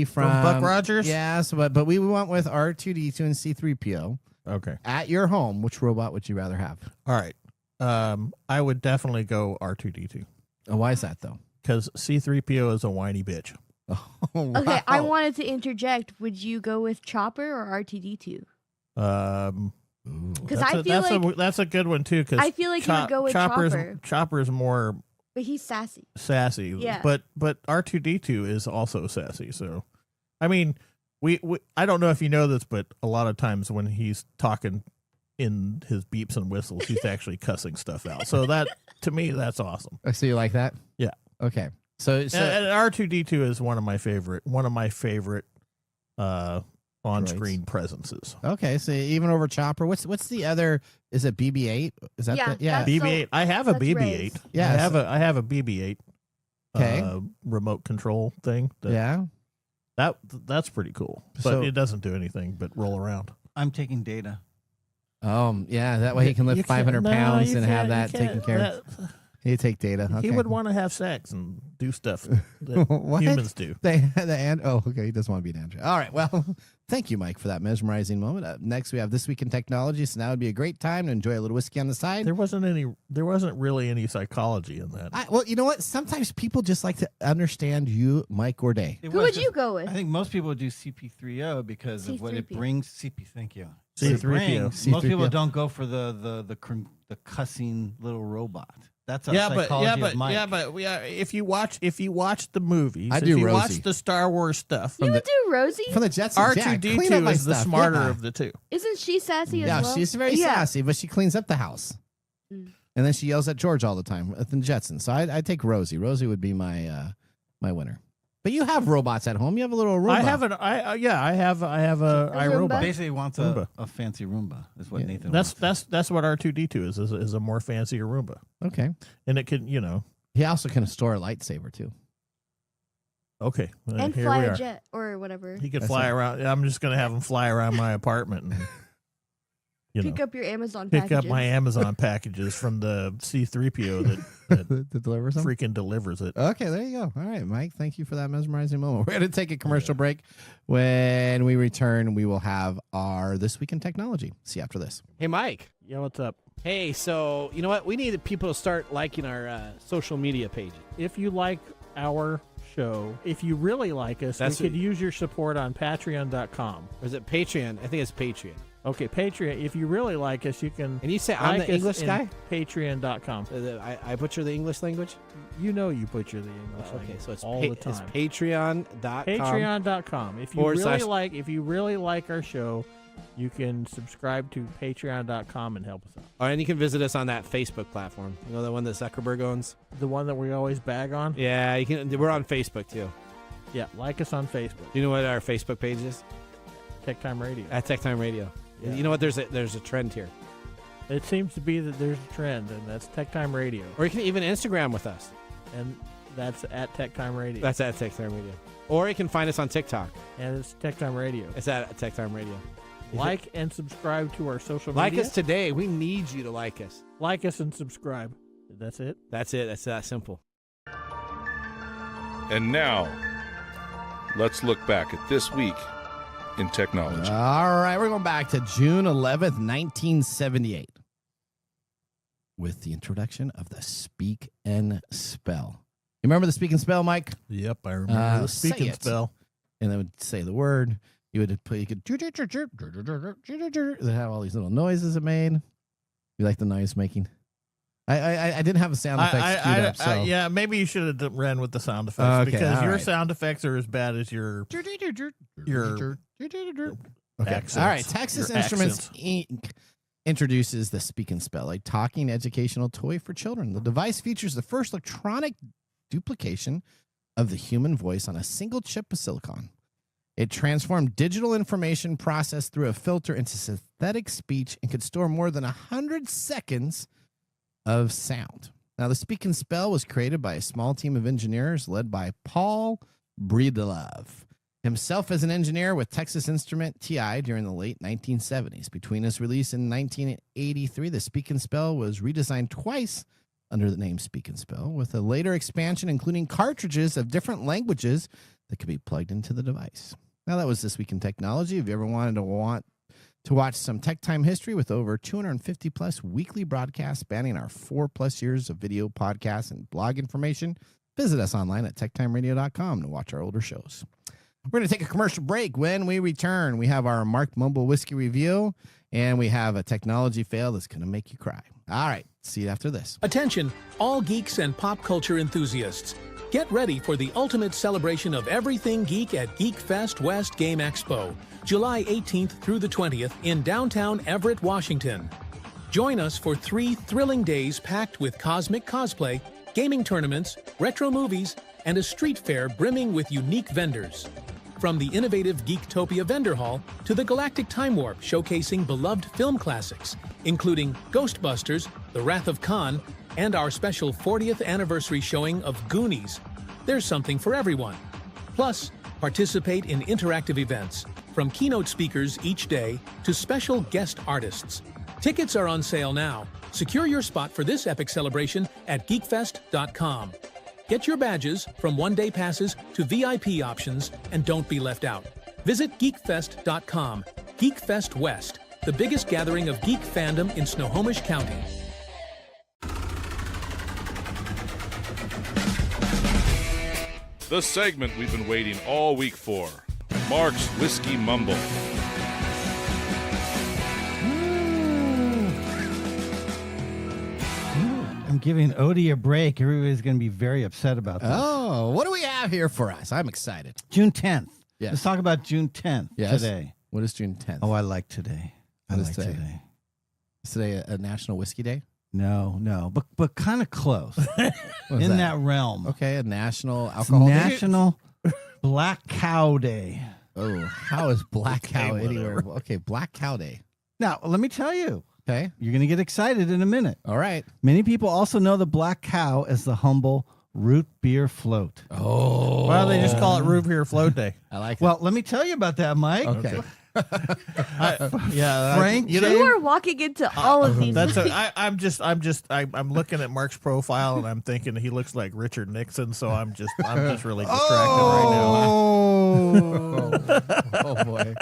from Buck Rogers? Yes, but we went with R2D2 and C3PO. Okay. At your home, which robot would you rather have? All right. I would definitely go R2D2 Oh, why is that, though? because C3PO is a whiny bitch. Oh, Okay, I wow. wanted to interject. Would you go with Chopper or R2D2? Because I feel like that's a good one too. Because I feel like you would go with Chopper. Chopper's more but he's sassy. sassy. Yeah. But R2D2 is also sassy. So, I mean, we I don't know if you know this, but a lot of times when he's talking in his beeps and whistles, he's actually cussing stuff out. So that to me, that's awesome. Oh, so you like that? Yeah. Okay. So And R2D2 is one of my favorite on-screen presences. Okay, so even over Chopper, what's the other? Is it BB-8? Is that Yeah, BB-8. I have a that's BB-8. Ray's. Yeah, I have a BB-8. Okay. Remote control thing. That's pretty cool. But So- it doesn't do anything but roll around. I'm taking data. Yeah, that way he can lift You 500 can't- no, pounds you and have can't- that you taken can't- care of. You take data. Okay. He would want to have sex and do stuff that What? humans do. Okay, he doesn't want to be an android. All right, well, thank you, Mike, for that mesmerizing moment. Up next, we have This Week in Technology, so now would be a great time to enjoy a little whiskey on the side. There wasn't really any psychology in that. Well, you know what? Sometimes people just like to understand you, Mike or Day. Who would you go with? I think most people would do CP3O because of what it C3PO. brings. Thank you. C3PO. Most people C3PO. don't go for the cussing little robot. That's a If you watch the movies, I do if you Rosie. watch the Star Wars stuff, You would do Rosie? From the Jetsons, yeah, clean up R2D2 my is the stuff. smarter Yeah. of the two. Isn't she sassy as Yeah, well? she's very sassy, but she cleans up the house. Mm. And then she yells at George all the time at the Jetsons. So I take Rosie. Rosie would be my winner. But you have robots at home. You have a little Roomba. I have a Roomba? iRobot. Basically wants Roomba. a fancy Roomba is what Yeah. Nathan That's wants. what R2D2 is a more fancier Roomba, Okay. and it can He also can store a lightsaber too. okay. And here fly we a are. jet or whatever. He could That's fly right. around. I'm just gonna have him fly around my apartment and Pick up your Amazon pick packages. up my Amazon packages from the C3PO that To deliver something. freaking delivers it. Okay, there you go. All right, Mike. Thank you for that mesmerizing moment. We're going to take a commercial break. When we return, we will have our This Week in Technology. See you after this. Hey, Mike. Yeah, what's up? Hey, so you know what? We need people to start liking our social media pages. If you like our show, if you really like us, That's we could what- use your support on Patreon.com. Or is it Patreon? I think it's Patreon. Okay, Patreon. If you really like us, you can. And you say I'm like the us English in guy? Patreon.com. I butcher the English language? You know you butcher the English Okay, language so it's all the It's time. Patreon.com. Patreon.com. If you / really like our show, you can subscribe to Patreon.com and help us out. And you can visit us on that Facebook platform. You know, the one that Zuckerberg owns? The one that we always bag on. Yeah, you can. We're on Facebook, too. Yeah, like us on Facebook. Do you know what our Facebook page is? TechTime Radio. At TechTime Radio. Yeah. You know what? There's a trend here. It seems to be that there's a trend, and that's TechTime Radio, Or you can even Instagram with us. and that's at TechTime Radio. That's at TechTime Radio. Or you can find us on TikTok. And it's TechTime Radio. It's at TechTime Radio. Like and subscribe to our social Like media. us today. We need you to like us. Like us and subscribe. That's it. That's it. That's that simple. And now, let's look back at this week in technology. All right, we're going back to June 11th, 1978, with the introduction of the Speak and Spell. You remember the Speak and Spell, Mike? Yep, I remember the say speaking it. spell. And they would say the word. You would play. You could. They have all these little noises it made. You like the noise making? I didn't have a sound effects queued up. So Yeah, maybe you should have ran with the sound effects Okay, because all your right. sound effects are as bad as your Okay. accents. All right. Texas Your Instruments accents. Inc. introduces the Speak and Spell, a talking educational toy for children. The device features the first electronic duplication of the human voice on a single chip of silicon. It transformed digital information processed through a filter into synthetic speech and could store more than 100 seconds of sound. Now, the Speak and Spell was created by a small team of engineers led by Paul Breedlove, himself as an engineer with Texas Instrument TI during the late 1970s. Between its release in 1983, the Speak and Spell was redesigned twice under the name Speak and Spell, with a later expansion including cartridges of different languages that could be plugged into the device. Now, that was This Week in Technology. If you ever wanted to watch some tech time history with over 250 plus weekly broadcasts spanning our 4+ years of video podcasts and blog information, visit us online at techtimeradio.com to watch our older shows. We're going to take a commercial break. When we return, we have our Mark Mumble Whiskey review, and we have a technology fail that's going to make you cry. All right, see you after this. Attention, all geeks and pop culture enthusiasts. Get ready for the ultimate celebration of everything geek at Geek Fest West Game Expo, July 18th through the 20th in downtown Everett, Washington. Join us for 3 thrilling days packed with cosmic cosplay, gaming tournaments, retro movies, and a street fair brimming with unique vendors. From the innovative Geektopia vendor hall to the Galactic Time Warp showcasing beloved film classics, including Ghostbusters, The Wrath of Khan, and our special 40th anniversary showing of Goonies, there's something for everyone. Plus, participate in interactive events, from keynote speakers each day to special guest artists. Tickets are on sale now. Secure your spot for this epic celebration at geekfest.com. Get your badges from one-day passes to VIP options and don't be left out. Visit geekfest.com. Geekfest West, the biggest gathering of geek fandom in Snohomish County. The segment we've been waiting all week for. Mark's Whiskey Mumble. I'm giving Odie a break. Everybody's going to be very upset about this. Oh, what do we have here for us? I'm excited. June 10th. Yes. Let's talk about June 10th today. What is June 10th? Oh, I like today. What is today? Is today a National Whiskey Day? No, but kind of close. What is In that realm. Okay, a National It's Alcohol Day? National Black Cow Day. Oh, how is Black Cow Okay, anywhere? whatever. Okay, Black Cow Day. Now, let me tell you. Okay. You're going to get excited in a minute. All right. Many people also know the Black Cow as the humble root beer float. Oh. Why don't they just call it Root Beer Float Day? I like it. Well, let me tell you about that, Mike. Okay. Frank, You are walking into all of these. I'm looking at Mark's profile and I'm thinking he looks like Richard Nixon, so I'm just really distracted right now. Oh boy,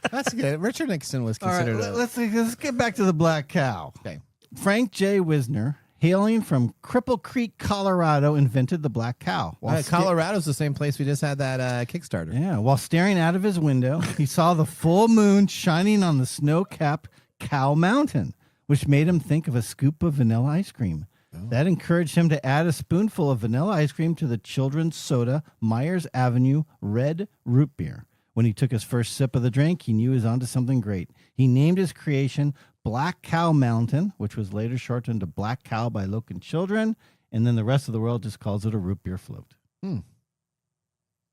that's good. Richard Nixon was All right, considered. let's get back to the Black Cow. Okay. Frank J. Wisner, hailing from Cripple Creek, Colorado, invented the Black Cow. Colorado's the same place we just had that Kickstarter. Yeah, while staring out of his window, he saw the full moon shining on the snow-capped Cow Mountain, which made him think of a scoop of vanilla ice cream. That encouraged him to add a spoonful of vanilla ice cream to the children's soda Myers Avenue Red Root Beer. When he took his first sip of the drink, he knew he was onto something great. He named his creation Black Cow Mountain, which was later shortened to Black Cow by local children, and then the rest of the world just calls it a root beer float.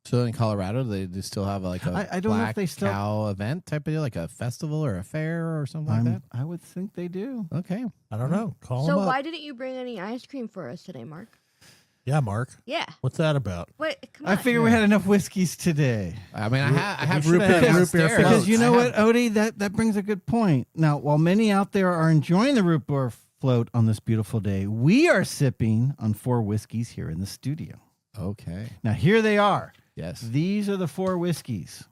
So in Colorado, they still have like a I don't know if Black they still- Cow event type of deal, like a festival or a fair or something like that. I would think they do. Okay. I don't know. Call So him up. why didn't you bring any ice cream for us today, Mark? Yeah, Mark. Yeah. What's that about? What? Come I on. figure we had enough whiskeys today. I mean, I have should root have beer root beer downstairs. floats. Because you know I what, Odie, that brings a good point. Now, while many out there are enjoying the root beer float on this beautiful day, we are sipping on 4 whiskeys here in the studio. Okay. Now, here they are. Yes. These are the 4 whiskeys.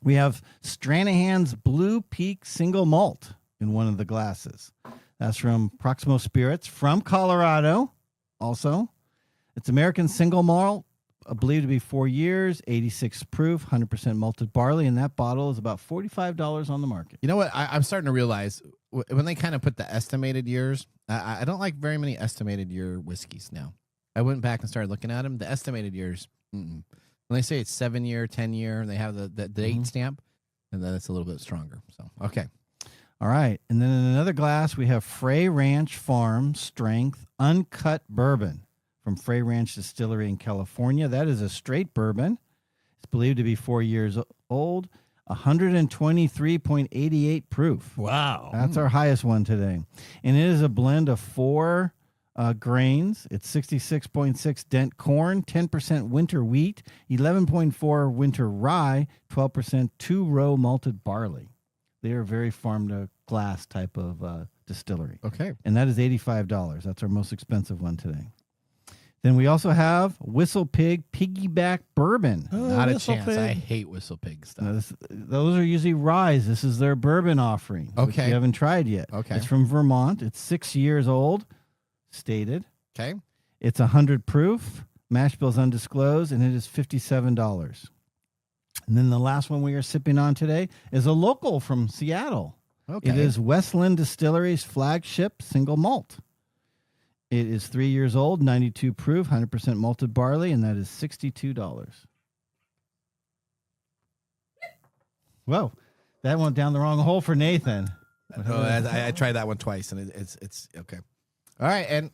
We have Stranahan's Blue Peak Single Malt in one of the glasses. That's from Proximo Spirits from Colorado also. It's American Single Malt, believed to be 4 years, 86 proof, 100% malted barley, and that bottle is about $45 on the market. You know what? I'm starting to realize when they kind of put the estimated years, I don't like very many estimated year whiskeys now. I went back and started looking at them. The estimated years, when they say it's 7 year, 10 year, and they have the date stamp, and then it's a little bit stronger. So, okay. All right. And then in another glass, we have Frey Ranch Farm Strength Uncut Bourbon from Frey Ranch Distillery in California. That is a straight bourbon. It's believed to be 4 years old, 123.88 proof. Wow. That's our highest one today. And it is a blend of 4 grains. It's 66.6 dent corn, 10% winter wheat, 11.4 winter rye, 12% 2-row malted barley. They are very farm to glass type of distillery. Okay. And that is $85. That's our most expensive one today. Then we also have Whistle Pig Piggyback Bourbon. Not a Whistle chance. Pig. I hate Whistle Pig stuff. Now those are usually ryes. This is their bourbon offering, which Okay. we haven't tried yet. Okay. It's from Vermont. It's 6 years old, stated. Okay. It's 100 proof. Mash bill's undisclosed, and it is $57. And then the last one we are sipping on today is a local from Seattle. Okay. It is Westland Distillery's flagship single malt. It is 3 years old, 92 proof, 100% malted barley, and that is $62. Whoa, that went down the wrong hole for Nathan. Oh, I tried that one twice, and it's okay. All right, and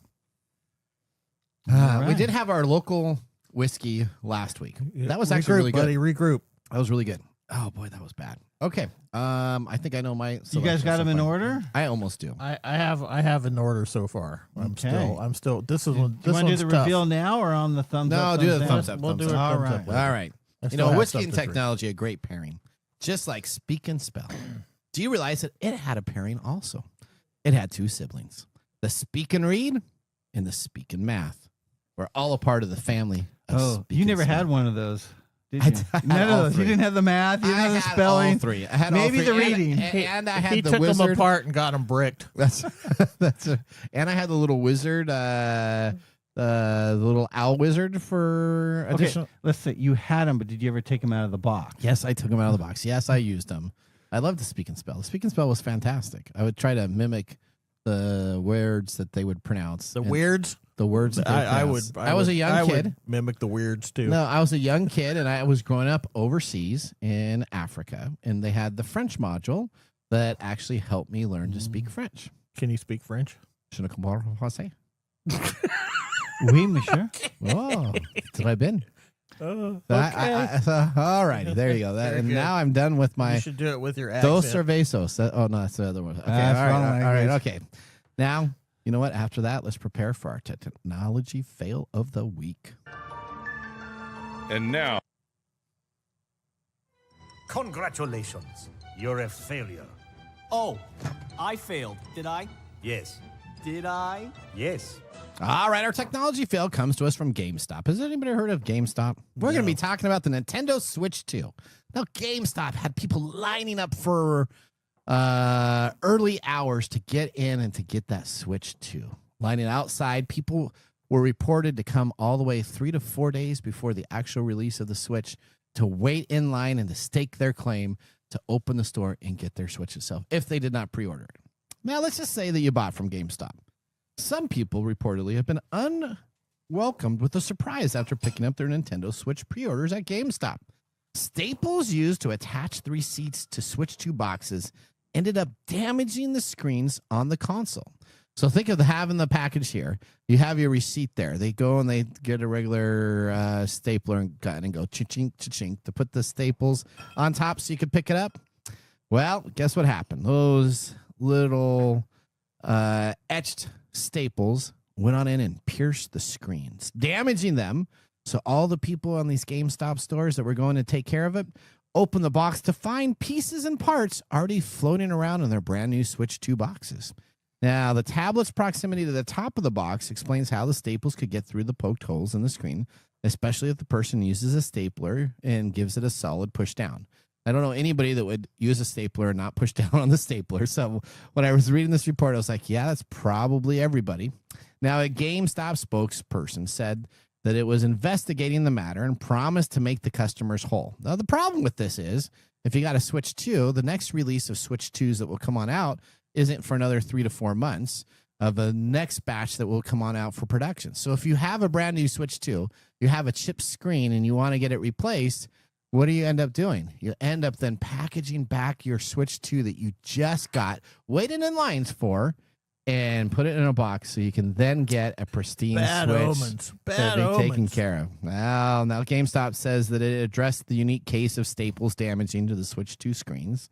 All we right. did have our local whiskey last week. That was actually really good. Buddy, regroup. That was really good. Oh boy, that was bad. Okay. I think I know my. You guys got them in order? I almost do. I have an order so far. I'm still. This is one. You want to do the reveal now or on the thumbs up? No, do the thumbs up. We'll do it. All thumbs right. up. All right. You know, whiskey and technology, a great pairing. Just like Speak and Spell. Do you realize that it had a pairing also? It had two siblings, the Speak and Read and the Speak and Math. We're all a part of the family. Oh, you never had one of those. Did you? I None of those. You didn't have the math. You didn't have the spelling. All three. I had maybe all three. the reading. And I had he the took wizard. them apart and got them bricked. That's and I had the little wizard, the little owl wizard for additional. Okay, let's say you had them, but did you ever take them out of the box? Yes, I took them out of the box. Yes, I used them. I loved the Speak and Spell. The Speak and Spell was fantastic. I would try to mimic the words that they would pronounce. The weirds. The words that I was a young kid. Would mimic the weirds too. No, I was a young kid, and I was growing up overseas in Africa, and they had the French module that actually helped me learn to speak French. Can you speak French? Je ne comprends pas français. Oui, monsieur. Oh, très bien. Okay. All righty, there you go. And now I'm done with my. You should do it with your Dos accent. cervezos. Oh no, that's the other one. Okay, That's all wrong right. language. Okay. Now, you know what? After that, let's prepare for our technology fail of the week. And now, Congratulations. You're a failure. Oh, I failed. Did I? Yes. Did I? Yes. All right, our technology fail comes to us from GameStop. Has anybody heard of GameStop? We're going to be talking about the Nintendo Switch 2. Now, GameStop had people lining up for early hours to get in and to get that Switch 2. Lining outside, people were reported to come all the way 3 to 4 days before the actual release of the Switch to wait in line and to stake their claim to open the store and get their Switch itself if they did not pre-order it. Now, let's just say that you bought from GameStop. Some people reportedly have been unwelcomed with a surprise after picking up their Nintendo Switch pre-orders at GameStop. Staples used to attach the receipts to Switch 2 boxes ended up damaging the screens on the console. So think of having the package here. You have your receipt there. They go and they get a regular stapler and gun and go cha-chink, cha-chink to put the staples on top so you could pick it up. Well, guess what happened? Those little etched staples went on in and pierced the screens, damaging them. So all the people on these GameStop stores that were going to take care of it opened the box to find pieces and parts already floating around in their brand new Switch 2 boxes. Now, the tablet's proximity to the top of the box explains how the staples could get through the poked holes in the screen, especially if the person uses a stapler and gives it a solid push down. I don't know anybody that would use a stapler and not push down on the stapler. So when I was reading this report, I was like, yeah, that's probably everybody. Now, a GameStop spokesperson said that it was investigating the matter and promised to make the customers whole. Now, the problem with this is if you got a Switch 2, the next release of Switch 2s that will come on out isn't for another 3 to 4 months of the next batch that will come on out for production. So if you have a brand new Switch 2, you have a chip screen and you want to get it replaced, what do you end up doing? You end up then packaging back your Switch 2 that you just got, waiting in lines for, and put it in a box so you can then get a pristine Switch Bad to be omens. taken care of. Well, now GameStop says that it addressed the unique case of staples damaging to the Switch 2 screens.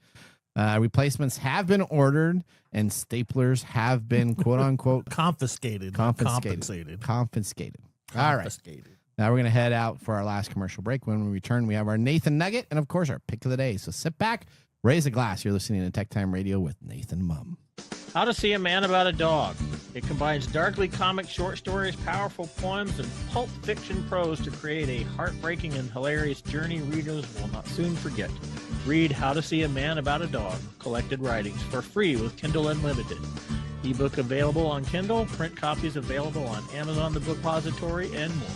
Replacements have been ordered, and staplers have been, quote unquote, confiscated. Confiscated. All right. Confiscated. Now we're going to head out for our last commercial break. When we return, we have our Nathan Nugget and, of course, our pick of the day. So sit back, raise a glass. You're listening to TechTime Radio with Nathan Mumm. How to See a Man About a Dog. It combines darkly comic short stories, powerful poems, and pulp fiction prose to create a heartbreaking and hilarious journey readers will not soon forget. Read How to See a Man About a Dog, collected writings, for free with Kindle Unlimited. Ebook available on Kindle, print copies available on Amazon The Bookpository, and more.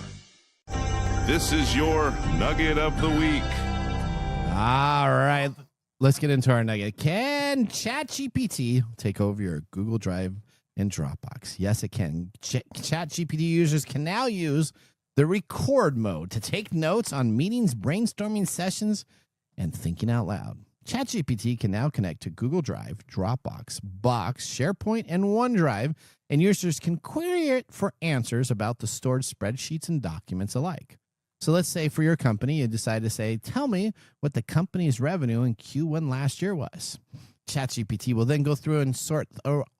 This is your Nugget of the Week. All right. Let's get into our nugget. Can ChatGPT take over your Google Drive and Dropbox? Yes, it can. ChatGPT users can now use the record mode to take notes on meetings, brainstorming sessions, and thinking out loud. ChatGPT can now connect to Google Drive, Dropbox, Box, SharePoint, and OneDrive, and users can query it for answers about the stored spreadsheets and documents alike. So let's say for your company, you decide to say, tell me what the company's revenue in Q1 last year was. ChatGPT will then go through and sort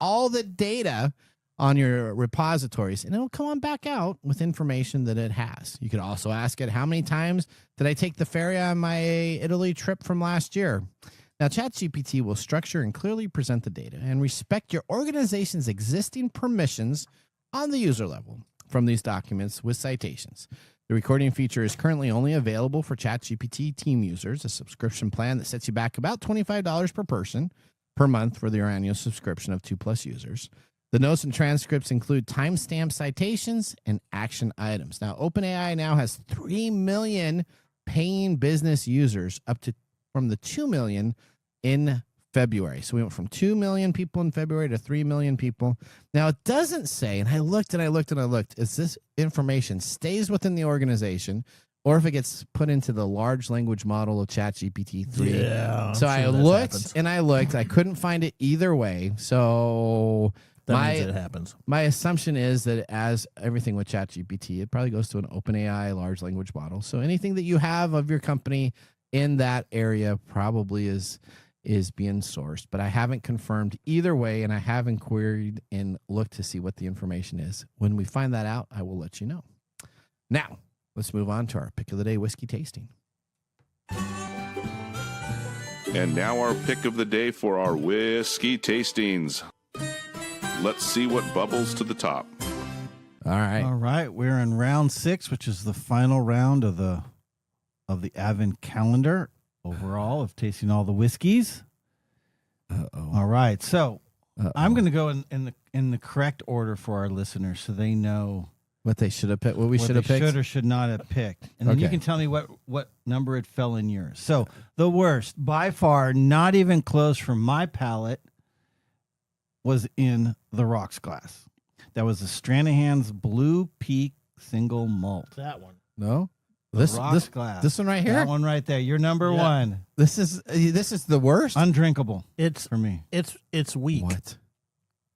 all the data on your repositories, and it'll come on back out with information that it has. You could also ask it, how many times did I take the ferry on my Italy trip from last year? Now, ChatGPT will structure and clearly present the data and respect your organization's existing permissions on the user level from these documents with citations. The recording feature is currently only available for ChatGPT team users, a subscription plan that sets you back about $25 per person per month for your annual subscription of 2+ users. The notes and transcripts include timestamp citations and action items. Now, OpenAI now has 3 million paying business users from the 2 million in February. So we went from 2 million people in February to 3 million people. Now, it doesn't say, and I looked, is this information stays within the organization or if it gets put into the large language model of ChatGPT-3. Yeah. So I looked and I looked. I couldn't find it either way. So that means it happens. My assumption is that as everything with ChatGPT, it probably goes to an OpenAI large language model. So anything that you have of your company in that area probably is being sourced. But I haven't confirmed either way, and I haven't queried and looked to see what the information is. When we find that out, I will let you know. Now, let's move on to our pick of the day whiskey tasting. And now our pick of the day for our whiskey tastings. Let's see what bubbles to the top. All right. All right. We're in round 6, which is the final round of the Advent calendar overall of tasting all the whiskeys. All right. So I'm going to go in the correct order for our listeners so they know what they should have picked, what we should have picked. Should or should not have picked. And then you can tell me what number it fell in yours. So the worst, by far, not even close from my palate, was in the rocks glass. That was the Stranahan's Blue Peak Single Malt. That one. No? This glass. This one right here? That one right there. You're number one. This is the worst? Undrinkable. It's for me. It's weak. What?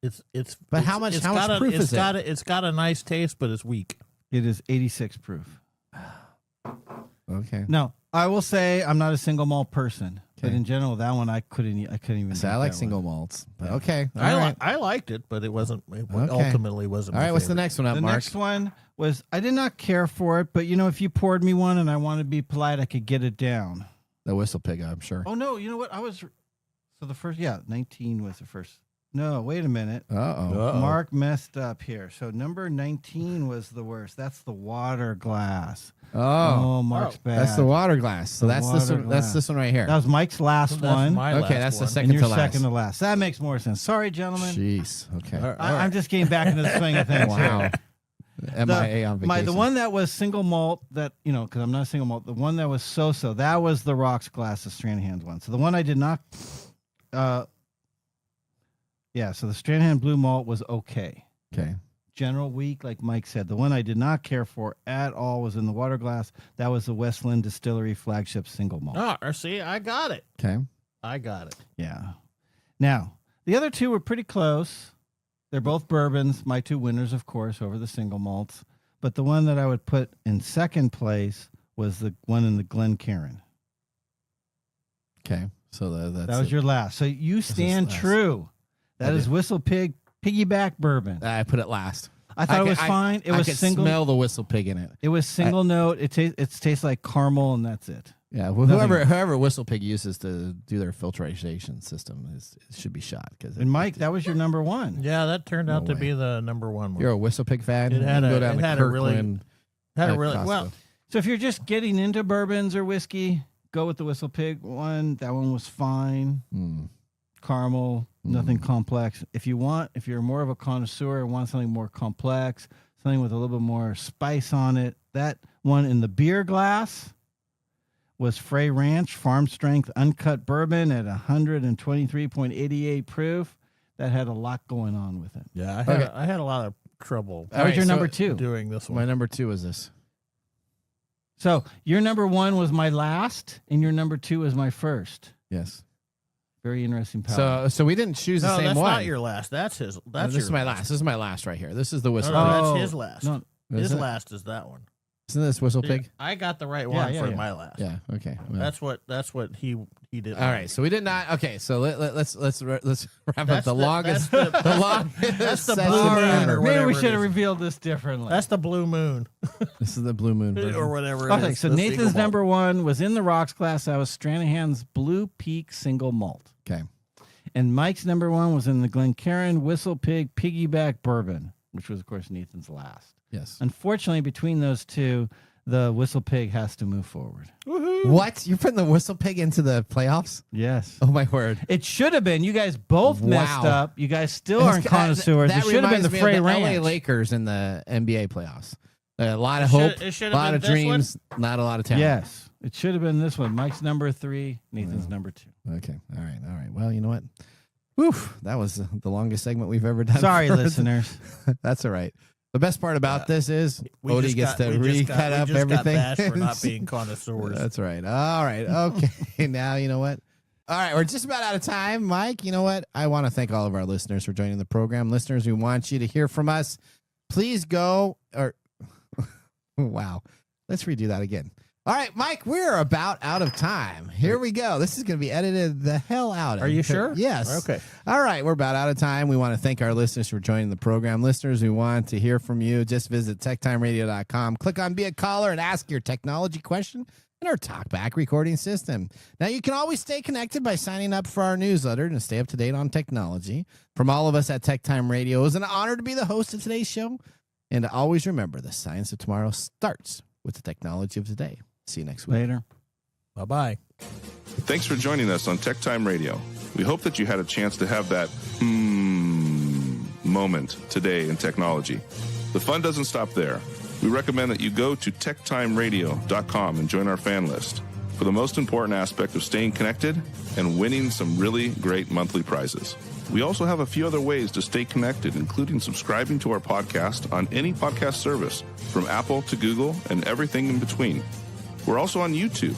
It's But how much proof is it? It's got a nice taste, but it's weak. It is 86 proof. Okay. No, I will say I'm not a single malt person, but in general, that one I couldn't even. So I like single malts. But okay. I liked it, but it wasn't. Ultimately wasn't. All right. What's the next one up, Mark? The next one was I did not care for it, but if you poured me one and I wanted to be polite, I could get it down. The Whistle Pig, I'm sure. Oh no, you know what? So the first, 19 was the first. No, wait a minute. Mark messed up here. So number 19 was the worst. That's the water glass. Oh, Mark's bad. That's the water glass. So that's this one. That's this one right here. That was Mike's last one. That's the second and to last. Second to last. That makes more sense. Sorry, gentlemen. Jeez. Okay. I'm just getting back into the swing of things. Wow. MIA on vacation. The one that was single malt, that because I'm not a single malt. The one that was so-so, that was the rocks glass, the Stranahan's one. So the one I did not. So the Stranahan Blue Malt was okay. Okay. General weak, like Mike said. The one I did not care for at all was in the water glass. That was the Westland Distillery flagship single malt. Oh, see, I got it. Okay. I got it. Yeah. Now, the other two were pretty close. They're both bourbons. My two winners, of course, over the single malts. But the one that I would put in second place was the one in the Glencairn. Okay. So that was your last. So you stand true. That is Whistle Pig piggyback bourbon. I put it last. I thought it was fine. It was could single. Smell the Whistle Pig in it. It was single note. It tastes like caramel, and that's it. Yeah. Well, whoever Whistle Pig uses to do their filtration system should be shot. And Mike, that was your number one. Yeah, that turned out to be the number one. You're a Whistle Pig fan. It had a really well. So if you're just getting into bourbons or whiskey, go with the Whistle Pig one. That one was fine. Caramel, nothing complex. If you're more of a connoisseur and want something more complex, something with a little bit more spice on it, that one in the beer glass was Frey Ranch Farm Strength Uncut Bourbon at 123.88 proof. That had a lot going on with it. Yeah, I had a lot of trouble. That was your number two. Doing this one. My number two was this. So your number one was my last, and your number two was my first. Yes. Very interesting palette. So we didn't choose the same that's one. Not your last. That's his. That's this is my last. This is my last right here. This is the Whistle. No, that's his last. No, his last is that one. Isn't this Whistle Pig? I got the right one for my last. Yeah. Okay. Well. That's what he did. All right. So we did not. Okay. So let's wrap up the longest. That's the blue moon. Or maybe we should have revealed this differently. That's the blue moon. This is the blue moon version. Or whatever. Okay. So Nathan's number one was in the rocks class. That was Stranahan's Blue Peak Single Malt. Okay. And Mike's number one was in the Glencairn Whistle Pig Piggyback Bourbon, which was, of course, Nathan's last. Yes. Unfortunately, between those two, the Whistle Pig has to move forward. Woo-hoo. What? You're putting the Whistle Pig into the playoffs? Yes. Oh, my word. It should have been. You guys both messed up. You guys still aren't connoisseurs. That it should have been the reminds me Frey of the Ranch. LA Lakers in the NBA playoffs. A lot of hope, a lot of dreams, not a lot of talent. Yes. It should have been this one. Mike's number 3, Nathan's number 2. Okay. All right. Well, you know what? Whew, that was the longest segment we've ever done. Sorry, listeners. That's all right. The best part about this is Odie gets to recut up everything. Got bashed for not being connoisseurs. That's right. All right. Okay. Now, you know what? All right. We're just about out of time. Mike, you know what? I want to thank all of our listeners for joining the program. Listeners, we want you to hear from us. Please go wow. Let's redo that again. All right, Mike, we're about out of time. Here we go. This is going to be edited the hell out. Are you sure? Yes. Okay. All right, we're about out of time. We want to thank our listeners for joining the program. Listeners, we want to hear from you. Just visit techtimeradio.com. Click on Be a Caller and ask your technology question in our TalkBack recording system. Now, you can always stay connected by signing up for our newsletter and stay up to date on technology. From all of us at TechTime Radio, it was an honor to be the host of today's show. And to always remember, the science of tomorrow starts with the technology of today. See you next week. Later. Bye-bye. Thanks for joining us on TechTime Radio. We hope that you had a chance to have that moment today in technology. The fun doesn't stop there. We recommend that you go to techtimeradio.com and join our fan list for the most important aspect of staying connected and winning some really great monthly prizes. We also have a few other ways to stay connected, including subscribing to our podcast on any podcast service, from Apple to Google and everything in between. We're also on YouTube,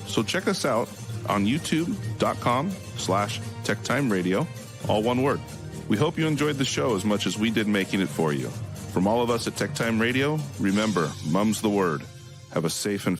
so check us out on youtube.com/TechTimeRadio, all one word. We hope you enjoyed the show as much as we did making it for you. From all of us at TechTime Radio, remember, mum's the word. Have a safe and